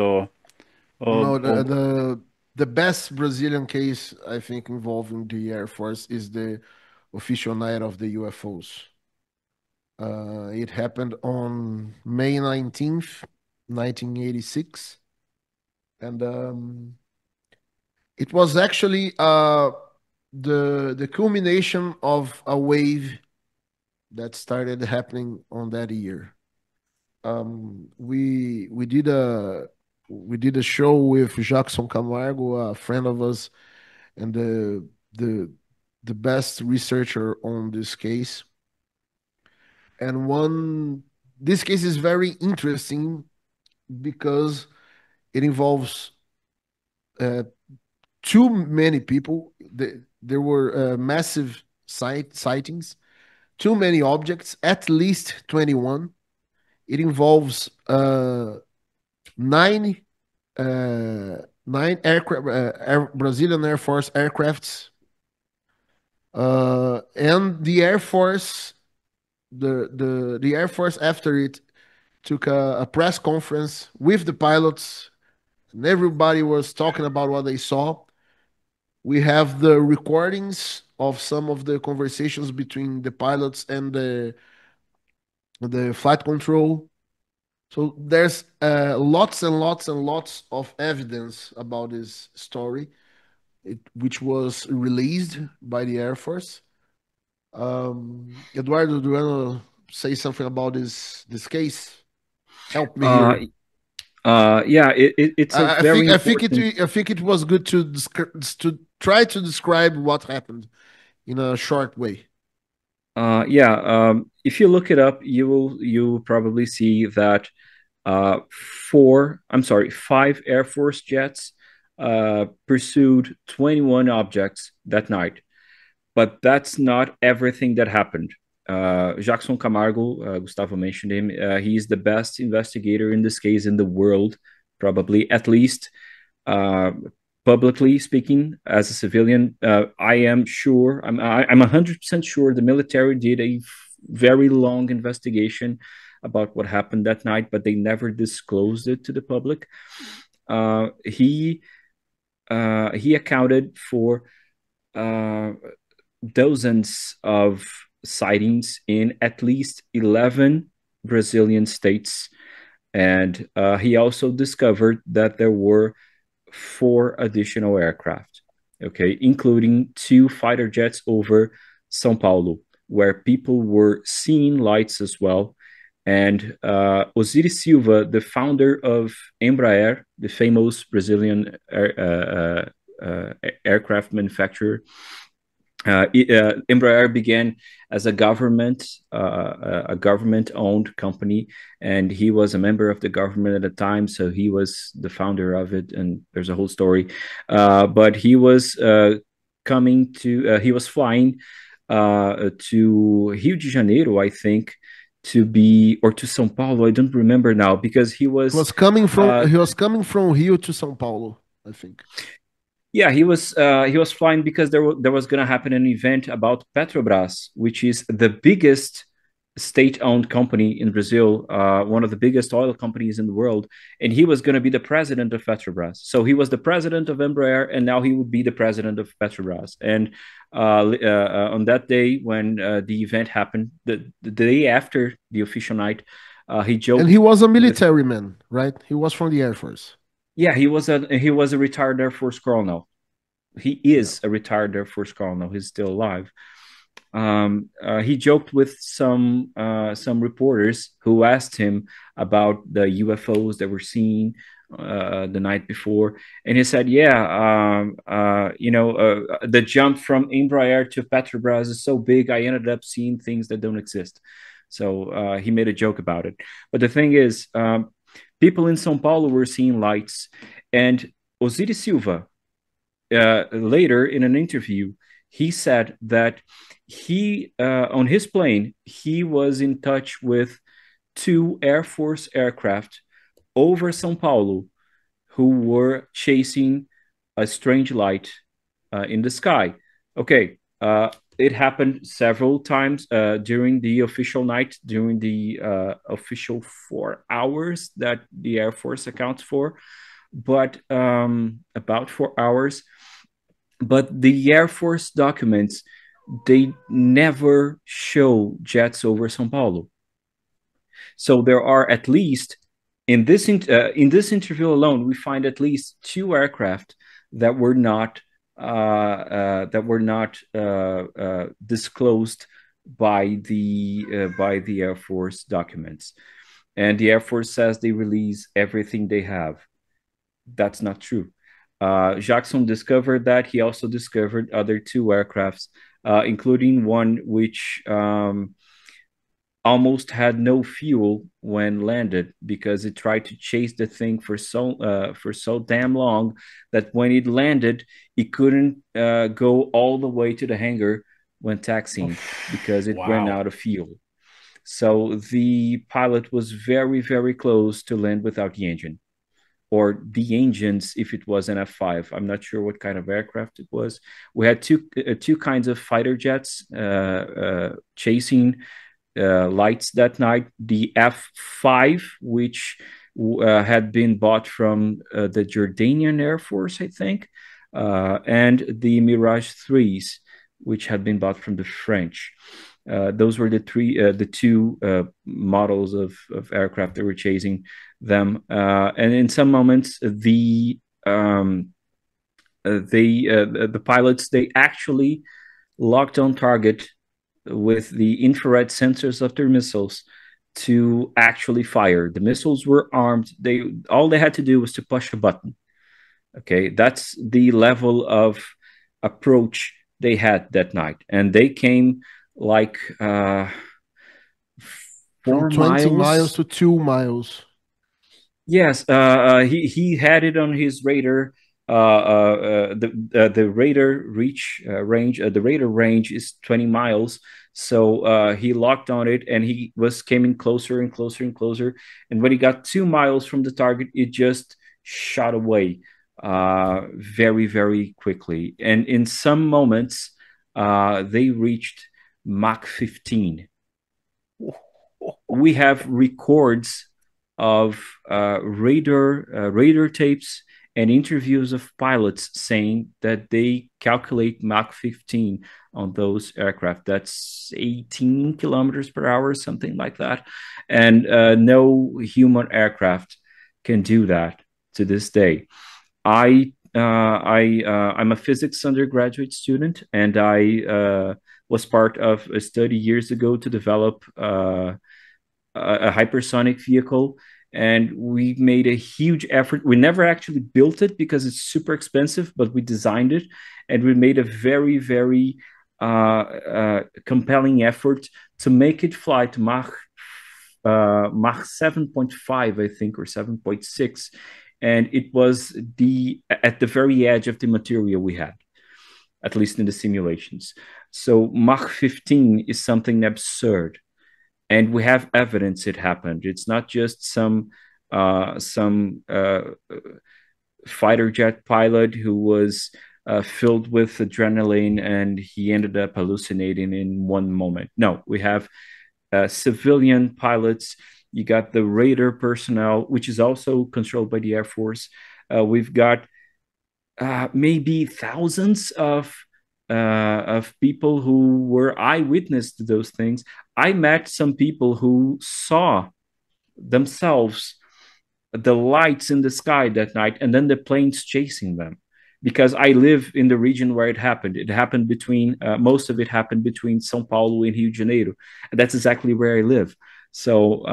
No, or the best Brazilian case I think involving the Air Force is the official night of the UFOs. It happened on May 19th, 1986, and it was actually the culmination of a wave that started happening on that year. We did a show with Jackson Camargo, a friend of us, and the the best researcher on this case. And one this case is very interesting because it involves uh, too many people. There were massive sightings, too many objects, at least 21. It involves nine nine aircraft, Brazilian Air Force aircrafts, and the Air Force. The Air Force after it took a press conference with the pilots, and everybody was talking about what they saw. We have the recordings of some of the conversations between the pilots and the flight control. So there's lots and lots and lots of evidence about this story, which was released by the Air Force. Eduardo, do you want to say something about this case? Help me Uh, here. yeah, it's a very important. I think it was good to try to describe what happened in a short way. Yeah, if you look it up, you will probably see that five Air Force jets pursued 21 objects that night. But that's not everything that happened. Jackson Camargo, Gustavo mentioned him. He's the best investigator in this case in the world, probably, at least uh, publicly speaking. As a civilian, I am sure, I'm 100% sure the military did a very long investigation about what happened that night, but they never disclosed it to the public. He accounted for uh, dozens of sightings in at least 11 Brazilian states. And he also discovered that there were four additional aircraft, okay, including two fighter jets over Sao Paulo, where people were seeing lights as well. And Osiris Silva, the founder of Embraer, the famous Brazilian aircraft manufacturer, Embraer began as a government-owned company, and he was a member of the government at the time. So he was the founder of it, and there's a whole story. But he was he was flying to Rio de Janeiro, I think, to be or to São Paulo. I don't remember now because He was coming from Rio to São Paulo, I think. Yeah, he was flying because there was going to happen an event about Petrobras, which is the biggest state-owned company in Brazil, one of the biggest oil companies in the world, and he was going to be the president of Petrobras. So he was the president of Embraer, and now he would be the president of Petrobras. And on that day when the event happened, the day after the official night, he And joked he was a with, military man, right? He was from the Air Force. yeah, he was a retired Air Force colonel. He Yeah. is a retired Air Force colonel. He's still alive. He joked with some reporters who asked him about the UFOs that were seen the night before, and he said, "Yeah, the jump from Embraer to Petrobras is so big. I ended up seeing things that don't exist." So he made a joke about it. But the thing is, people in São Paulo were seeing lights, and Osiris Silva, later in an interview, he said that he on his plane he was in touch with two Air Force aircraft over São Paulo who were chasing a strange light in the sky. Okay. It happened several times during the official night, during the official 4 hours that the Air Force accounts for, but about 4 hours. But the Air Force documents, they never show jets over São Paulo. So there are at least in this interview alone, we find at least 2 aircraft that were not disclosed by the Air Force documents, and the Air Force says they release everything they have. That's not true. Jackson discovered that. He also discovered other 2 aircrafts, including one which almost had no fuel when landed because it tried to chase the thing for so damn long that when it landed, it couldn't go all the way to the hangar when taxiing because it ran out of fuel. So the pilot was very, very close to land without the engine, or the engines if it was an F5. I'm not sure what kind of aircraft it was. We had two kinds of fighter jets chasing lights that night. The F5, which had been bought from the Jordanian Air Force, I think, and the Mirage 3s, which had been bought from the French. Those were the two models of aircraft that were chasing them, and in some moments the pilots, they actually locked on target with the infrared sensors of their missiles to actually fire. The missiles were armed. All they had to do was to push a button. Okay, that's the level of approach they had that night, and they came like 4 From 20 miles. miles to 2 miles. Yes, he had it on his radar. The radar range. The radar range is 20 miles. So he locked on it, and he was coming closer and closer and closer. And when he got 2 miles from the target, it just shot away very, very quickly. And in some moments, they reached Mach 15. We have records of radar tapes and interviews of pilots saying that they calculate Mach 15 on those aircraft. That's 18 kilometers per hour, something like that. And no human aircraft can do that to this day. I'm a physics undergraduate student, and I was part of a study years ago to develop a hypersonic vehicle, and we made a huge effort. We never actually built it because it's super expensive, but we designed it, and we made a very, very compelling effort to make it fly to Mach 7.5, I think, or 7.6, and it was at the very edge of the material we had, at least in the simulations. So Mach 15 is something absurd, and we have evidence it happened. It's not just some fighter jet pilot who was filled with adrenaline and he ended up hallucinating in one moment. No, we have civilian pilots. You got the radar personnel, which is also controlled by the Air Force. We've got maybe thousands of people who were eyewitness to those things. I met some people who saw themselves the lights in the sky that night, and then the planes chasing them. Because I live in the region where it happened. It happened between most of it happened between São Paulo and Rio de Janeiro, and that's exactly where I live. So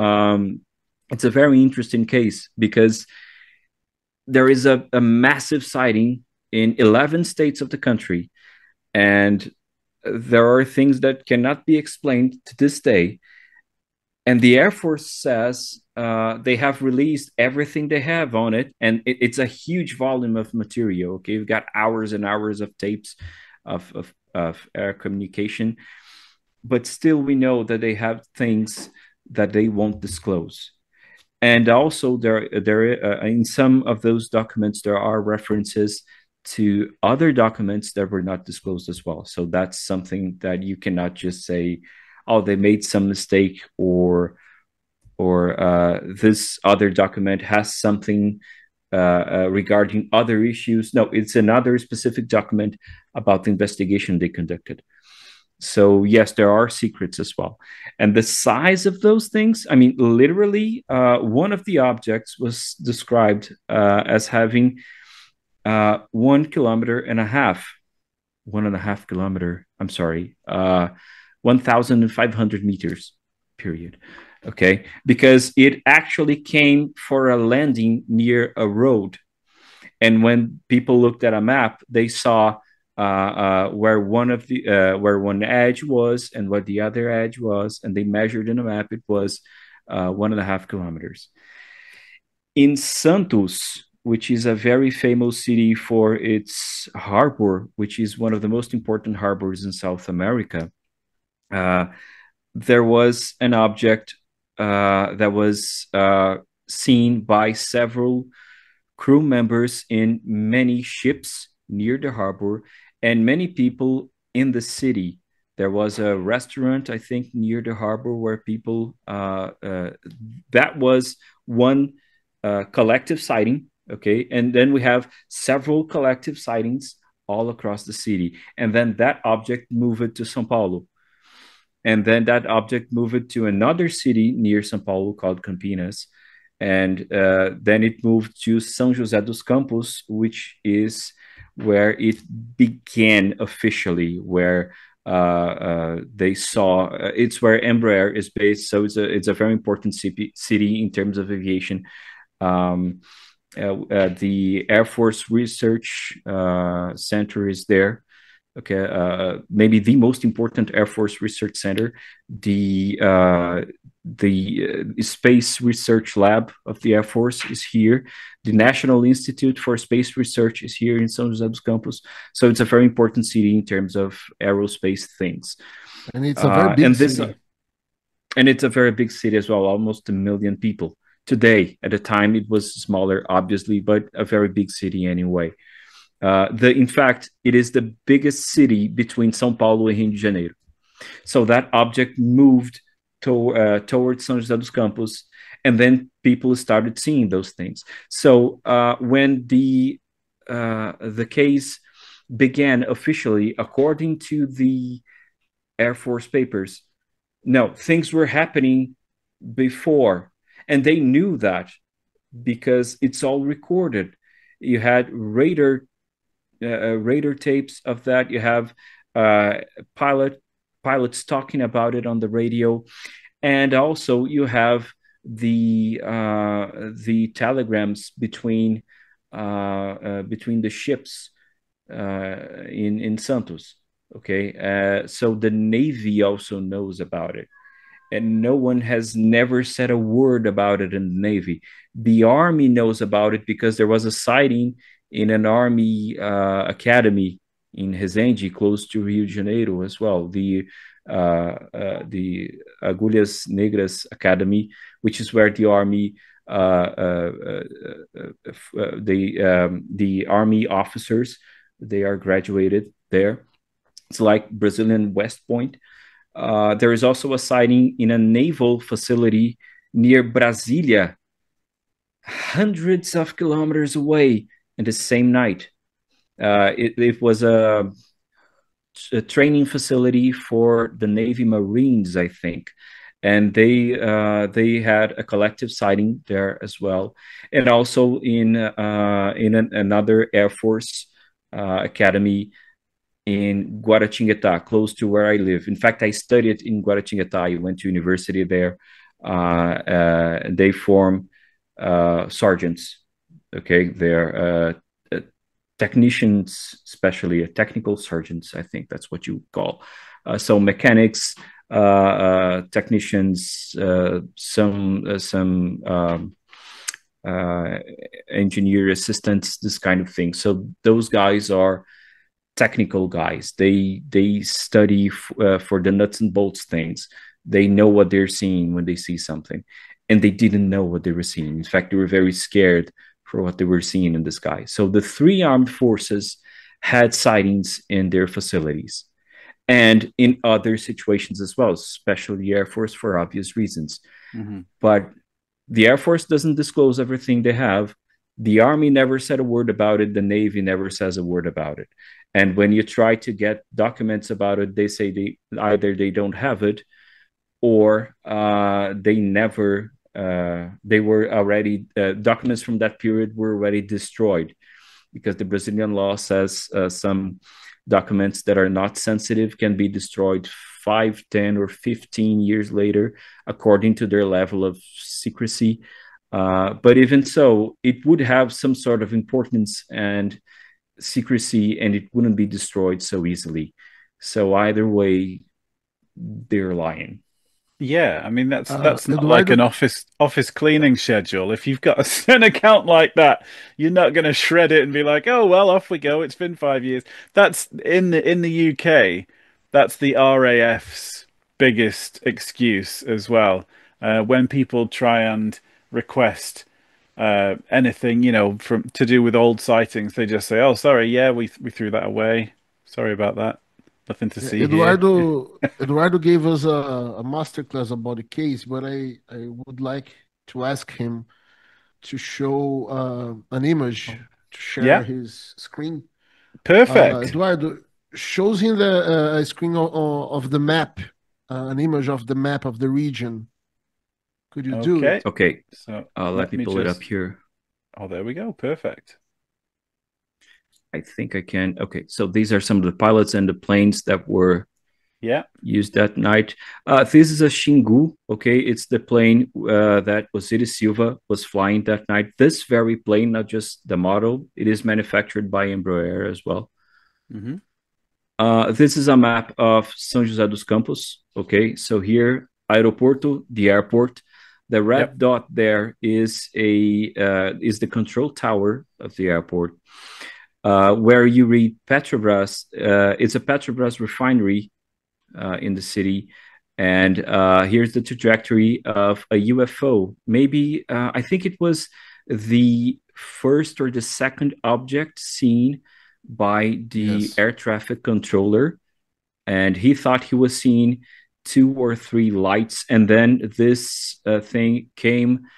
it's a very interesting case because there is a massive sighting in 11 states of the country, and there are things that cannot be explained to this day. And the Air Force says they have released everything they have on it, and it's a huge volume of material. Okay, we've got hours and hours of tapes of air communication, but still we know that they have things that they won't disclose. And also, there in some of those documents there are references to other documents that were not disclosed as well. So that's something that you cannot just say, oh, they made some mistake, or this other document has something regarding other issues. No, it's another specific document about the investigation they conducted. So yes, there are secrets as well. And the size of those things, I mean, literally, one of the objects was described as having 1.5 kilometers, 1.5 kilometer, I'm sorry, 1,500 meters, period. Okay, because it actually came for a landing near a road. And when people looked at a map, they saw where one edge was and what the other edge was, and they measured in a map. It was 1.5 kilometers. In Santos, which is a very famous city for its harbor, which is one of the most important harbors in South America, there was an object that was seen by several crew members in many ships near the harbor and many people in the city. There was a restaurant, I think, near the harbor where people, that was one collective sighting. Okay. And then we have several collective sightings all across the city. And then that object moved to São Paulo. And then that object moved to another city near São Paulo called Campinas. And then it moved to São José dos Campos, which is where it began officially, where they saw, it's where Embraer is based. So it's a very important city in terms of aviation. The Air Force Research Center is there. Okay, maybe the most important Air Force Research Center, the Space Research Lab of the Air Force is here. The National Institute for Space Research is here in São José dos Campos. So it's a very important city in terms of aerospace things. And it's a very big city. And it's a very big city as well, almost 1 million people. Today, at the time, it was smaller, obviously, but a very big city anyway. In fact, it is the biggest city between São Paulo and Rio de Janeiro. So that object moved towards São José dos Campos, and then people started seeing those things. So when the case began officially, according to the Air Force papers, no, things were happening before, and they knew that because it's all recorded. You had radar tapes of that. You have pilots talking about it on the radio, and also you have the telegrams between the ships in Santos. Okay, so the Navy also knows about it, and no one has never said a word about it in the Navy. The Army knows about it because there was a sighting in an Army academy in Resende, close to Rio de Janeiro as well, the Agulhas Negras Academy, which is where the Army, the Army officers, they are graduated there. It's like Brazilian West Point. There is also a sighting in a naval facility near Brasilia, hundreds of kilometers away, in the same night. It was a training facility for the Navy Marines, I think, and they had a collective sighting there as well, and also in another Air Force academy in Guaratinguetá, close to where I live. In fact, I studied in Guaratinguetá. I went to university there. They form sergeants. Okay, they're technicians, especially technical sergeants. I think that's what you call. So mechanics, technicians, some engineer assistants, this kind of thing. So those guys are technical guys. They study for the nuts and bolts things. They know what they're seeing when they see something, and they didn't know what they were seeing. In fact, they were very scared for what they were seeing in the sky. So the three armed forces had sightings in their facilities and in other situations as well, especially the Air Force for obvious reasons. Mm-hmm. But the Air Force doesn't disclose everything they have. The Army never said a word about it. The Navy never says a word about it. And when you try to get documents about it, they say either they don't have it, or they were already, documents from that period were already destroyed, because the Brazilian law says some documents that are not sensitive can be destroyed 5, 10, or 15 years later, according to their level of secrecy. But even so, it would have some sort of importance and secrecy, and it wouldn't be destroyed so easily. So either way, they're lying. Yeah, I mean that's not like Eduardo, an office cleaning schedule. If you've got an account like that, you're not going to shred it and be like, "Oh well, off we go. It's been 5 years." That's in the UK. That's the RAF's biggest excuse as well. When people try and request anything, from to do with old sightings, they just say, "Oh, sorry, yeah, we threw that away. Sorry about that. Nothing to yeah, see here." Eduardo gave us a masterclass about the case, but I would like to ask him to show an image to share Yeah, his screen. perfect. Eduardo, shows him the a screen of the map, an image of the map of the region. Could you do Okay, it? Okay, so let let me me pull it up just. here. Oh, there we go. Perfect. I think I can. Okay, so these are some of the pilots and the planes that were Yeah. used that night. This is a Xingu. Okay, it's the plane that Osiris Silva was flying that night. This very plane, not just the model, it is manufactured by Embraer as well. Hmm. This is a map of São José dos Campos. Okay, so here, Aeroporto, the airport. The Yep. red dot there is the control tower of the airport, where you read Petrobras. It's a Petrobras refinery in the city. And here's the trajectory of a UFO. Maybe, I think it was the first or the second object seen by the Yes. air traffic controller. And he thought he was seeing 2 or 3 lights. And then this thing came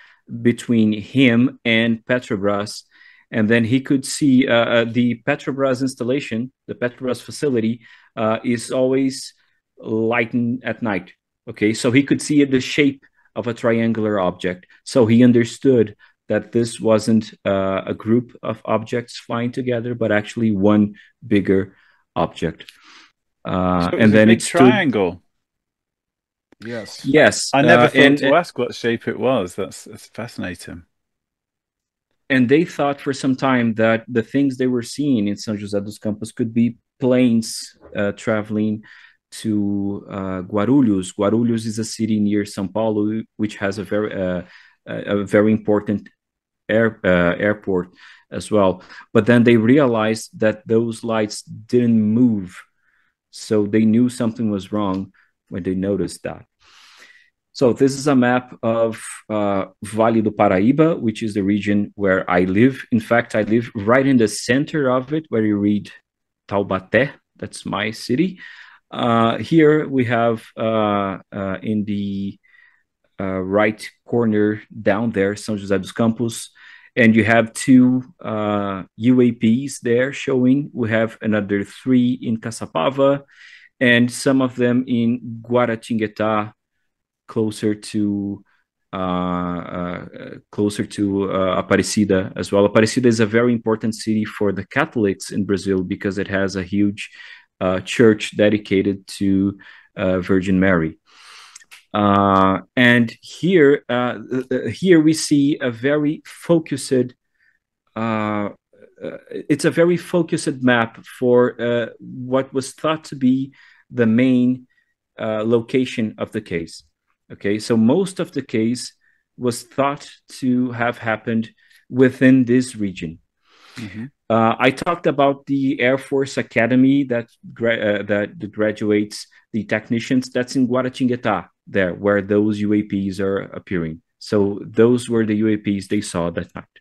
between him and Petrobras. And then he could see the Petrobras installation, the Petrobras facility, is always lightened at night. Okay, so he could see the shape of a triangular object. So he understood that this wasn't a group of objects flying together, but actually one bigger object. So it was And a then big it stood. triangle. Yes. Yes, I never thought and to ask what shape it was. That's fascinating. and they thought for some time that the things they were seeing in São José dos Campos could be planes traveling to Guarulhos. Guarulhos is a city near São Paulo, which has a very important airport as well. But then they realized that those lights didn't move, so they knew something was wrong when they noticed that. So this is a map of Vale do Paraíba, which is the region where I live. In fact, I live right in the center of it, where you read Taubaté. That's my city. Here we have in the right corner down there, São José dos Campos, and you have 2 UAPs there showing. We have another 3 in Caçapava, and some of them in Guaratinguetá, closer to Aparecida as well. Aparecida is a very important city for the Catholics in Brazil because it has a huge church dedicated to Virgin Mary. And here we see a very focused. It's a very focused map for what was thought to be the main location of the case. Okay, so most of the case was thought to have happened within this region. Mm-hmm. I talked about the Air Force Academy that graduates the technicians. That's in Guaratinguetá, there where those UAPs are appearing. So those were the UAPs they saw that night.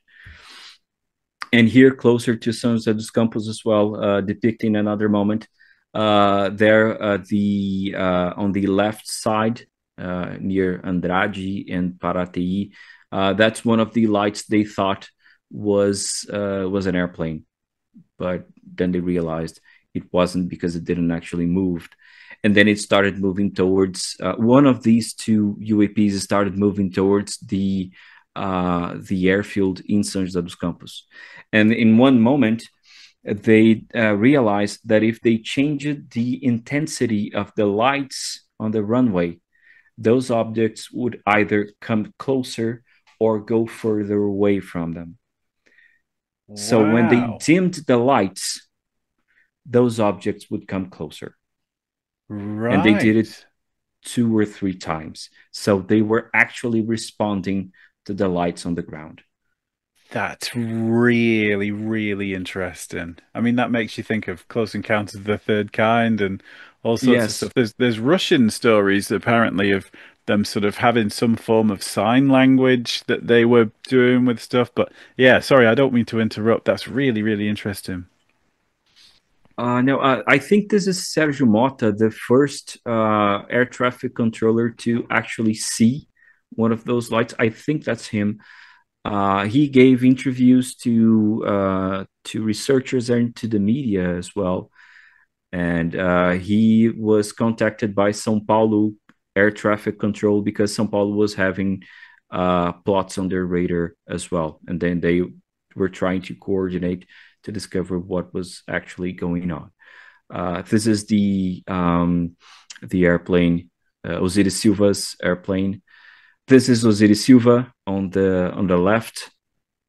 And here, closer to São José dos Campos as well, depicting another moment. There, on the left side, near Andrade and Paraty, that's one of the lights they thought was an airplane, but then they realized it wasn't because it didn't actually move. And then it started moving towards one of these two UAPs started moving towards the airfield in São José dos Campos. And in one moment, they realized that if they changed the intensity of the lights on the runway, those objects would either come closer or go further away from them. Wow. So when they dimmed the lights, those objects would come closer. Right. And they did it 2 or 3 times. So they were actually responding to the lights on the ground. That's really, really interesting. I mean, that makes you think of Close Encounters of the Third Kind and all sorts of stuff. There's Russian stories apparently of them sort of having some form of sign language that they were doing with stuff. But yeah, sorry, I don't mean to interrupt. That's really, really interesting. No, I think this is Sergio Mota, the first air traffic controller to actually see one of those lights. I think that's him. He gave interviews to researchers and to the media as well. And he was contacted by São Paulo Air Traffic Control because São Paulo was having plots on their radar as well. And then they were trying to coordinate to discover what was actually going on. This is the airplane, Osiris Silva's airplane. This is Osiris Silva on the left.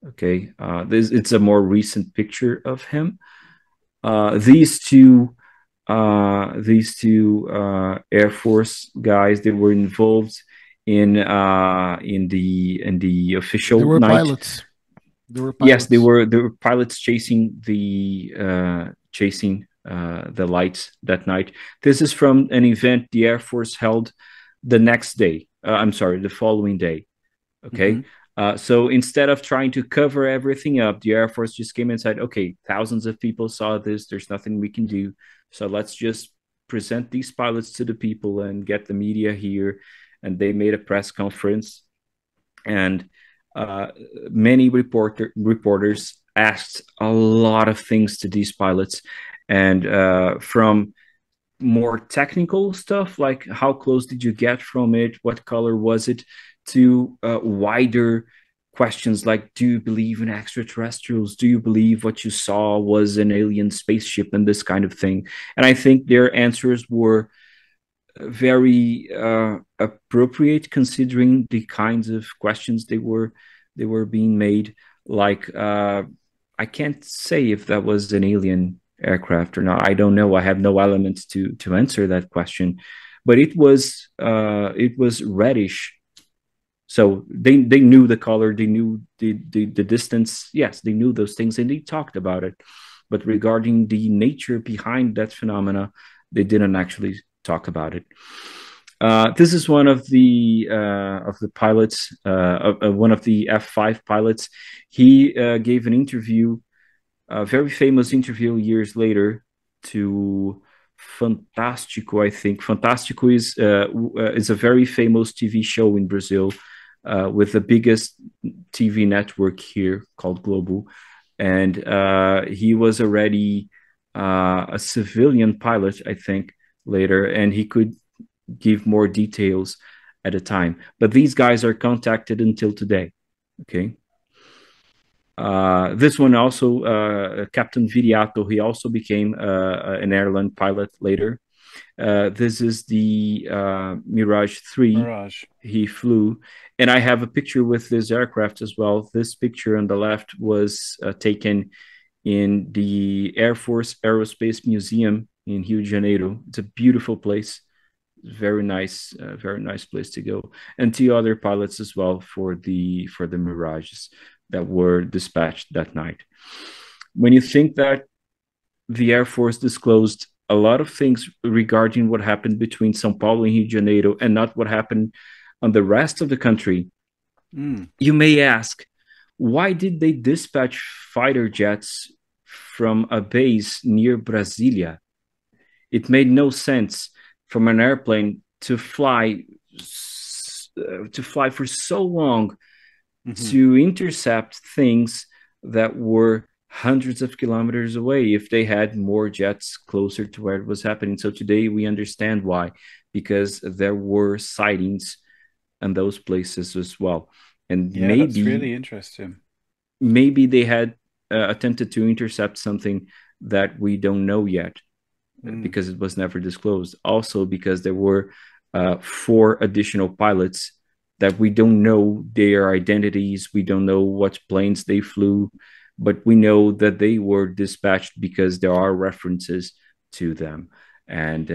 Okay, it's a more recent picture of him. These two Air Force guys, they were involved in the official they were night. Pilots. They were pilots. Yes, they were pilots chasing the lights that night. This is from an event the Air Force held the next day. The following day. Okay. Mm-hmm. So instead of trying to cover everything up, the Air Force just came and said, okay, thousands of people saw this. There's nothing we can do. So let's just present these pilots to the people and get the media here. And they made a press conference. And many reporters asked a lot of things to these pilots. And from more technical stuff, like how close did you get from it, what color was it, to wider questions like, do you believe in extraterrestrials, do you believe what you saw was an alien spaceship, and this kind of thing. And I think their answers were very appropriate considering the kinds of questions they were being made. Like I can't say if that was an alien aircraft or not. I don't know. I have no elements to answer that question, but it was reddish. So they knew the color, they knew the distance. Yes, they knew those things and they talked about it. But regarding the nature behind that phenomena, they didn't actually talk about it. This is one of the pilots, one of the F5 pilots. He gave an interview, a very famous interview years later, to Fantástico, I think. Fantástico is a very famous TV show in Brazil, with the biggest TV network here called Globo. And he was already a civilian pilot, I think, later, and he could give more details at a time. But these guys are contacted until today. Okay. This one also, Captain Viriato, he also became an airline pilot later. This is the Mirage 3. Mirage. He flew. And I have a picture with this aircraft as well. This picture on the left was taken in the Air Force Aerospace Museum in Rio de Janeiro. It's a beautiful place. Very nice place to go. And 2 other pilots as well for the Mirages that were dispatched that night. When you think that the Air Force disclosed a lot of things regarding what happened between São Paulo and Rio de Janeiro and not what happened on the rest of the country, you may ask, why did they dispatch fighter jets from a base near Brasilia? It made no sense from an airplane to fly for so long to intercept things that were hundreds of kilometers away if they had more jets closer to where it was happening. So today we understand why, because there were sightings in those places as well. And Yeah, that's really interesting. maybe they had attempted to intercept something that we don't know yet because it was never disclosed. Also, because there were 4 additional pilots that we don't know their identities. We don't know what planes they flew, but we know that they were dispatched because there are references to them. And,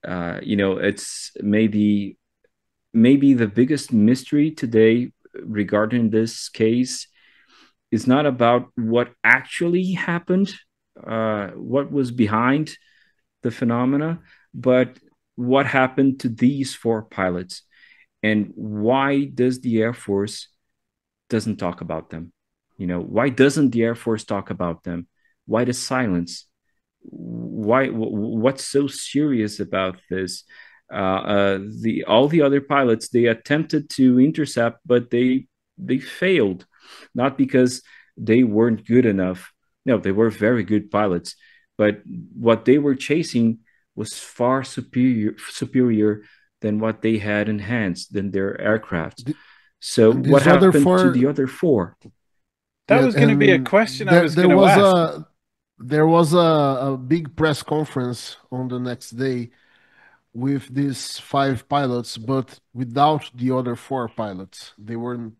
it's maybe the biggest mystery today regarding this case is not about what actually happened, what was behind the phenomena, but what happened to these 4 pilots, and why does the Air Force doesn't talk about them? Why doesn't the Air Force talk about them? Why the silence? Why? What's so serious about this? All the other pilots, they attempted to intercept, but they failed, not because they weren't good enough. No, they were very good pilots, but what they were chasing was far superior than what they had in hands, than their aircraft. So And what these other happened to four, the other 4? That yeah, was going to be a and question I there was going to ask. there was a big press conference on the next day with these 5 pilots, but without the other 4 pilots. They weren't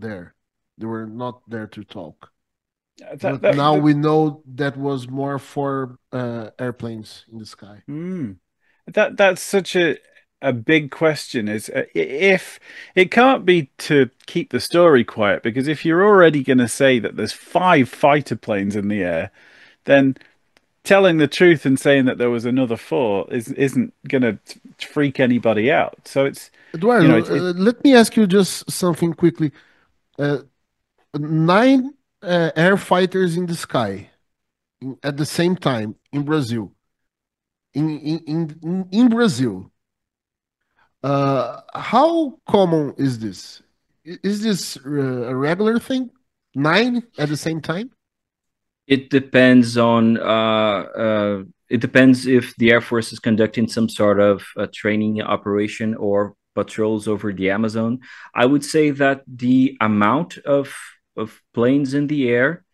there. They were not there to talk. That, But that, now the, we know that was more for airplanes in the sky. that's such a big question. Is if it can't be to keep the story quiet, because if you're already going to say that there's 5 fighter planes in the air, then telling the truth and saying that there was another 4 isn't going to freak anybody out. So it's you know Eduardo, it let me ask you just something quickly. Uh, 9 air fighters in the sky at the same time in Brazil. In Brazil, how common is this? Is this a regular thing? 9 at the same time? It depends on it depends if the Air Force is conducting some sort of training operation or patrols over the Amazon. I would say that the amount of planes in the air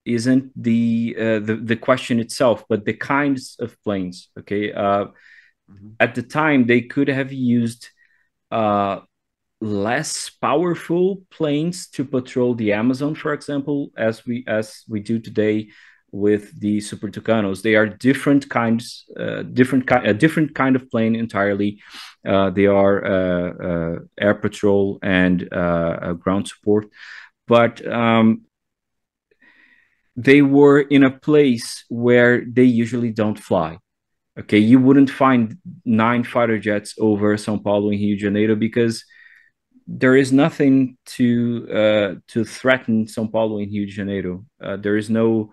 isn't the question itself, but the kinds of planes. Okay, Mhm. at the time they could have used uh, less powerful planes to patrol the Amazon, for example, as we do today with the Super Tucanos. They are different kinds, a different kind of plane entirely. They are air patrol and ground support, but they were in a place where they usually don't fly. Okay, you wouldn't find 9 fighter jets over São Paulo and Rio de Janeiro because there is nothing to threaten São Paulo and Rio de Janeiro. There is no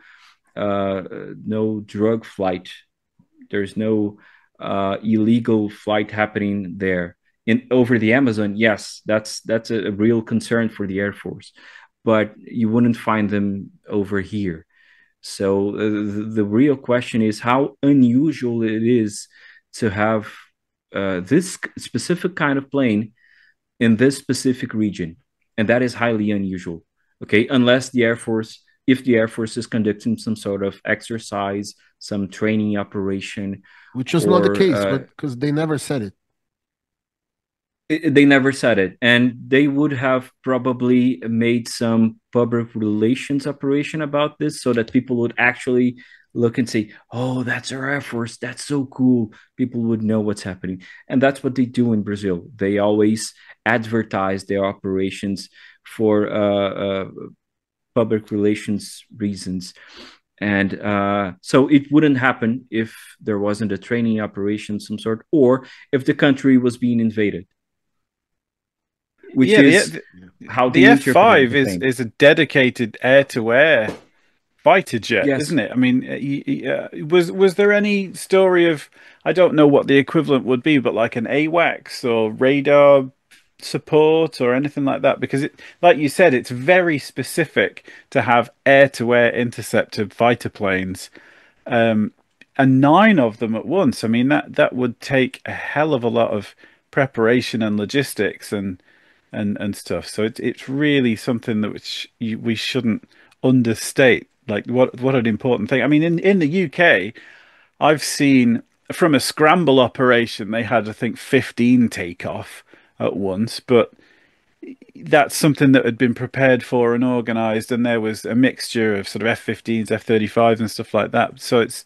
drug flight. There's no illegal flight happening there. In over the Amazon, yes, that's a real concern for the Air Force, but you wouldn't find them over here. So the real question is how unusual it is to have this specific kind of plane in this specific region, and that is highly unusual. Okay, unless the Air Force, if the Air Force is conducting some sort of exercise, some training operation, Which was not the or case, but because they never said it. they never said it, and they would have probably made some public relations operation about this so that people would actually look and say, oh, that's our Air Force, that's so cool. People would know what's happening, and that's what they do in Brazil. They always advertise their operations for public relations reasons. And so it wouldn't happen if there wasn't a training operation some sort, or if the country was being invaded. which Yeah, is how the they interpreted F5 the thing. is a dedicated air-to-air fighter jet, Yes. isn't it? I mean, was there any story of, I don't know what the equivalent would be, but like an AWACS or radar support or anything like that? Because it, like you said, it's very specific to have air-to-air interceptor fighter planes, and 9 of them at once. I mean, that would take a hell of a lot of preparation and logistics and stuff. So it's really something that we shouldn't understate. Like what an important thing. I mean, in the UK, I've seen from a scramble operation they had, I think, 15 takeoff at once, but that's something that had been prepared for and organized, and there was a mixture of sort of F-15s, F-35s, and stuff like that. So it's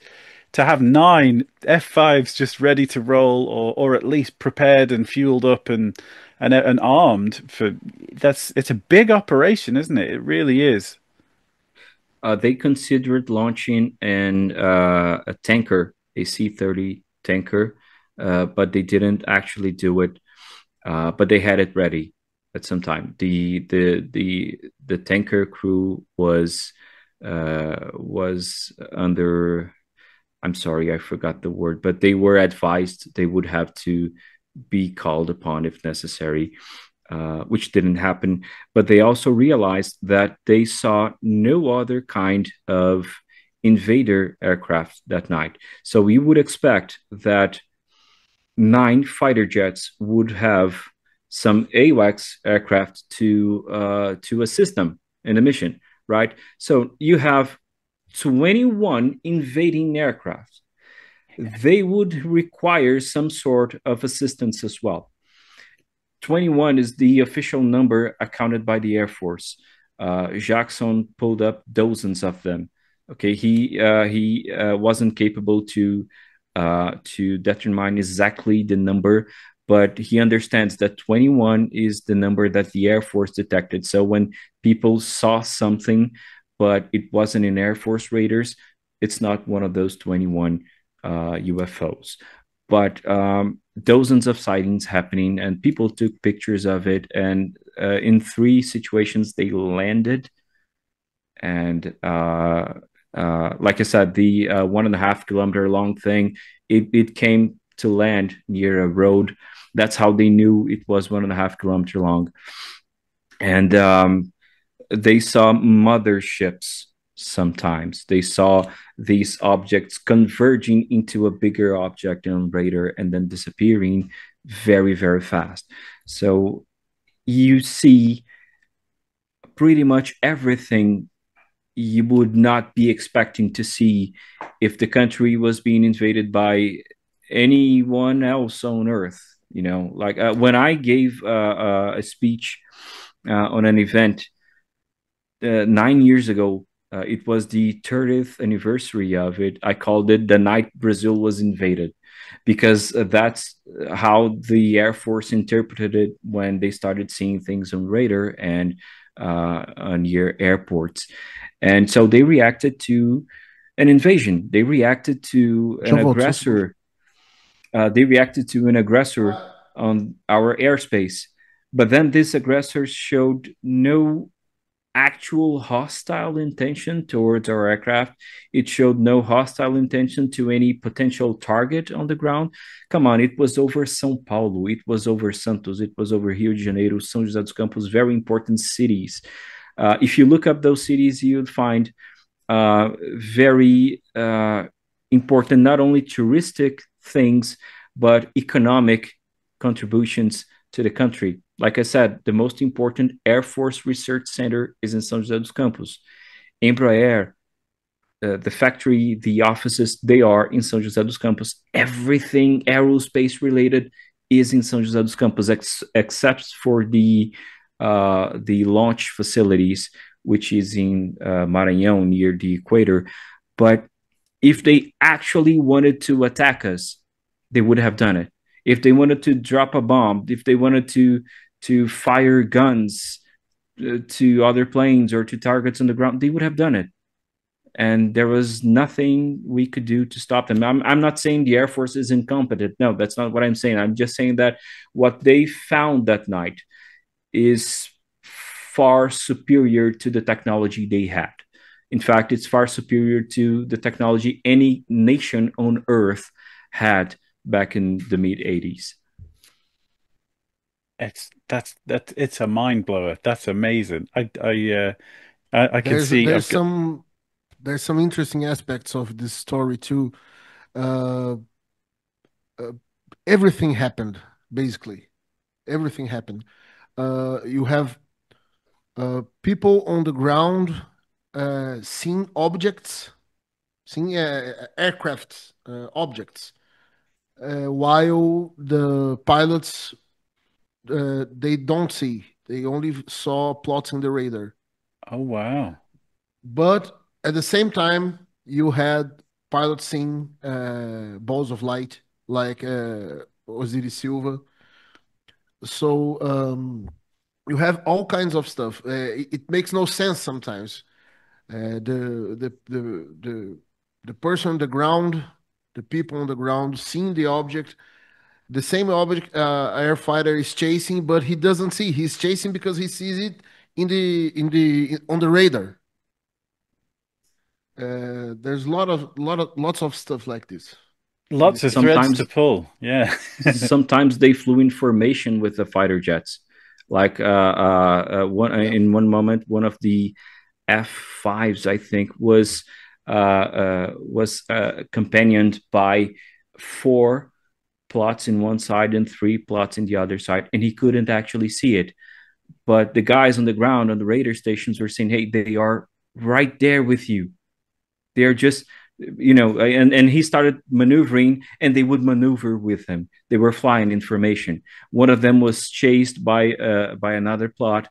to have 9 F-5s just ready to roll, or at least prepared and fueled up and armed for, it's a big operation, isn't it? It really is. They considered launching a tanker, a C-30 tanker, but they didn't actually do it. But they had it ready at some time. The tanker crew was under. I'm sorry, I forgot the word, but they were advised they would have to be called upon if necessary, which didn't happen. But they also realized that they saw no other kind of invader aircraft that night. So we would expect that 9 fighter jets would have some AWACS aircraft to assist them in the mission, right? So you have 21 invading aircraft. They would require some sort of assistance as well. 21 is the official number accounted by the Air Force. Jackson pulled up dozens of them. Okay, he wasn't capable to determine exactly the number, but he understands that 21 is the number that the Air Force detected. So when people saw something, but it wasn't in Air Force radars, it's not one of those 21 UFOs. But dozens of sightings happening, and people took pictures of it. And in 3 situations, they landed. And like I said, the 1.5 kilometer long thing, it came to land near a road. That's how they knew it was 1.5 kilometer long. And they saw motherships sometimes. They saw these objects converging into a bigger object on radar and then disappearing very, very fast. So you see pretty much everything you would not be expecting to see if the country was being invaded by anyone else on Earth. You know, like when I gave a speech on an event 9 years ago, it was the 30th anniversary of it. I called it the night Brazil was invaded, because that's how the Air Force interpreted it when they started seeing things on radar and near airports. And so they reacted to an invasion. They reacted to an aggressor. They reacted to an aggressor on our airspace. But then this aggressor showed no actual hostile intention towards our aircraft. It showed no hostile intention to any potential target on the ground. Come on, it was over São Paulo, it was over Santos, it was over Rio de Janeiro, São José dos Campos, very important cities. If you look up those cities, you'd find very important, not only touristic things, but economic contributions to the country. Like I said, the most important Air Force Research Center is in São José dos Campos. Embraer, the factory, the offices, they are in São José dos Campos. Everything aerospace related is in São José dos Campos, except for the launch facilities, which is in Maranhão, near the equator. But if they actually wanted to attack us, they would have done it. If they wanted to drop a bomb, if they wanted to fire guns to other planes or to targets on the ground, they would have done it. And there was nothing we could do to stop them. I'm not saying the Air Force is incompetent. No, that's not what I'm saying. I'm just saying that what they found that night, is far superior to the technology they had. In fact, it's far superior to the technology any nation on earth had back in the mid 80s. It's a mind blower. That's amazing. I can There's see. I've there's got some there's some interesting aspects of this story too. Uh, uh, Everything happened, basically. Everything happened. You have people on the ground seeing objects, seeing aircraft objects, while the pilots they don't see. They only saw plots in the radar. Oh wow. But at the same time, you had pilots seeing balls of light like Osiris Silva. So you have all kinds of stuff. It makes no sense sometimes. The person on the ground, the people on the ground seeing the object, the same object air fighter is chasing, but he doesn't see. He's chasing because he sees it on the radar. There's lots of stuff like this in Lots this of case. threads to Sometimes pull. Yeah. sometimes they flew in formation with the fighter jets. Like Yeah. in one moment, one of the F5s, I think, was companioned by four plots in one side and three plots in the other side, and he couldn't actually see it. But the guys on the ground on the radar stations were saying, "Hey, they are right there with you. They're just." And he started maneuvering, and they would maneuver with him. They were flying information. One of them was chased by another plot,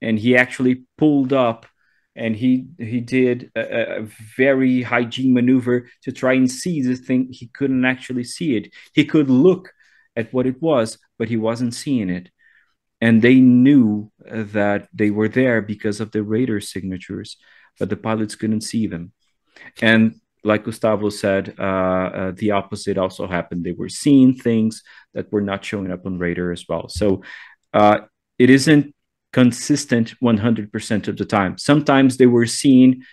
and he actually pulled up, and he did a very hygiene maneuver to try and see the thing. He couldn't actually see it. He could look at what it was, but he wasn't seeing it. And they knew that they were there because of the radar signatures, but the pilots couldn't see them. And like Gustavo said, the opposite also happened. They were seeing things that were not showing up on radar as well. So uh, it isn't consistent 100% of the time. Sometimes they were seen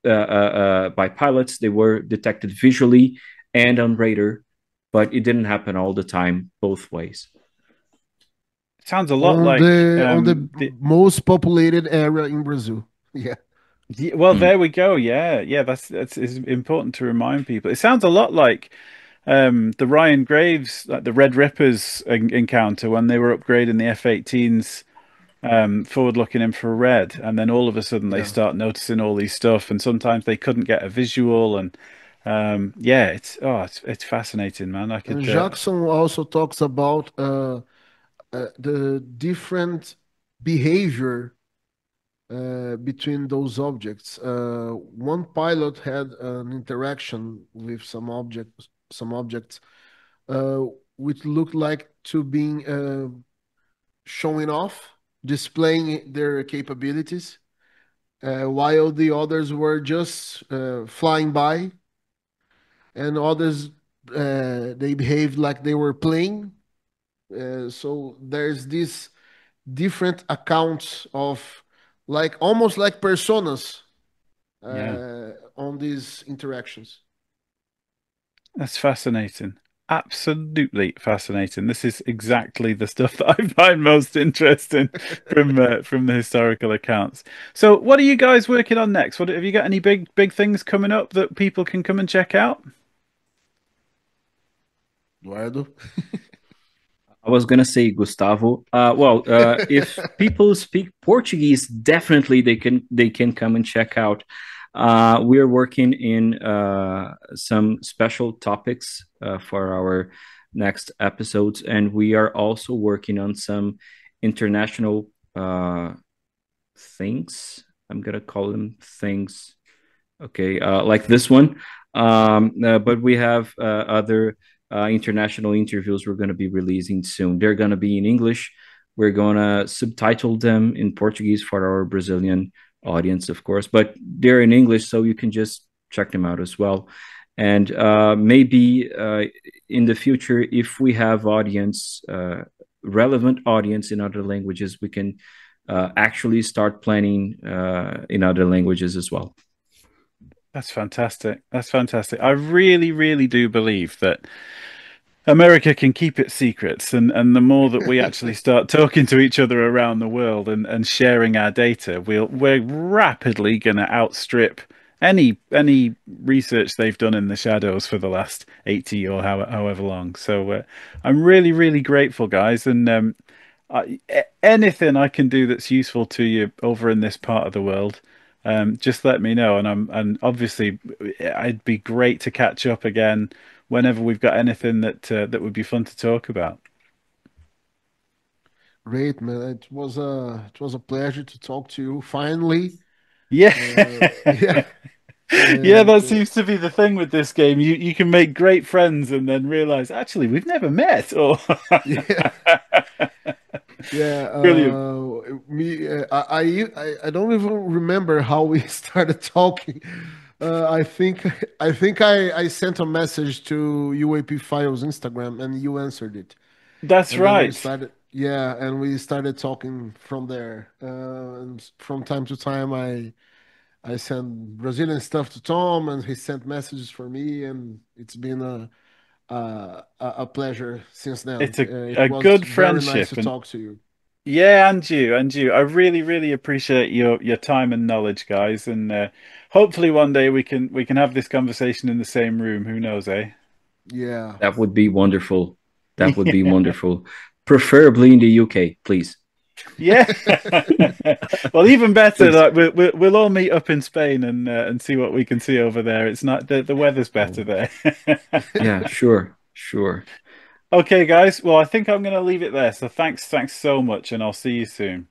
by pilots, they were detected visually and on radar, but it didn't happen all the time, both ways. Sounds a lot like On the the most populated area in Brazil. Yeah. well, Mm. there we go. Yeah, yeah, that's is important to remind people. It sounds a lot like the Ryan Graves, like the Red Rippers encounter when they were upgrading the F-18s forward looking infrared, and then all of a sudden they Yeah. start noticing all these stuff, and sometimes they couldn't get a visual, and yeah, it's fascinating, man. I And could Jackson also talks about the different behavior between those objects. One pilot had an interaction with some objects, uh, which looked like to being showing off, displaying their capabilities, while the others were just flying by, and others they behaved like they were playing. So there's this different accounts of like almost like personas yeah. on these interactions. That's fascinating. Absolutely fascinating. This is exactly the stuff that I find most interesting from the historical accounts. So, what are you guys working on next? What have you got? Any big things coming up that people can come and check out? Eduardo. I was gonna say Gustavo. If people speak Portuguese, definitely they can come and check out. We are working in some special topics for our next episodes, and we are also working on some international things. I'm gonna call them things. Okay, like this one. But we have other international interviews we're going to be releasing soon. They're going to be in English. We're going to subtitle them in Portuguese for our Brazilian audience, of course, but they're in English, so you can just check them out as well. And maybe in the future, if we have audience relevant audience in other languages, we can actually start planning in other languages as well. That's fantastic. That's fantastic. I really, really do believe that America can keep its secrets, and the more that we actually start talking to each other around the world and sharing our data, we're rapidly going to outstrip any research they've done in the shadows for the last 80 or however long. So I'm really, really grateful, guys, and anything I can do that's useful to you over in this part of the world, just let me know. And obviously, it'd be great to catch up again whenever we've got anything that would be fun to talk about. Great, man. It was a pleasure to talk to you finally. Yeah. Yeah, Yeah, and that seems to be the thing with this game. You can make great friends and then realize actually we've never met. Or yeah, yeah. brilliant. I don't even remember how we started talking. I think I sent a message to UAP Files Instagram and you answered it. That's And then we right. started, yeah, and we started talking from there. And from time to time, I send Brazilian stuff to Tom, and he sent messages for me, and it's been a pleasure since then. It's a, It a was good very nice friendship, to and talk to you. yeah, and you. I really, really appreciate your time and knowledge, guys. And hopefully one day we can have this conversation in the same room. Who knows, eh? Yeah, That would be wonderful. That would be wonderful. Preferably in the UK, please. Yeah. Well, even better. Please. Like we'll all meet up in Spain and see what we can see over there. It's not the weather's better Oh, there. yeah, sure, sure. Okay, guys. Well, I think I'm going to leave it there. So thanks so much, and I'll see you soon.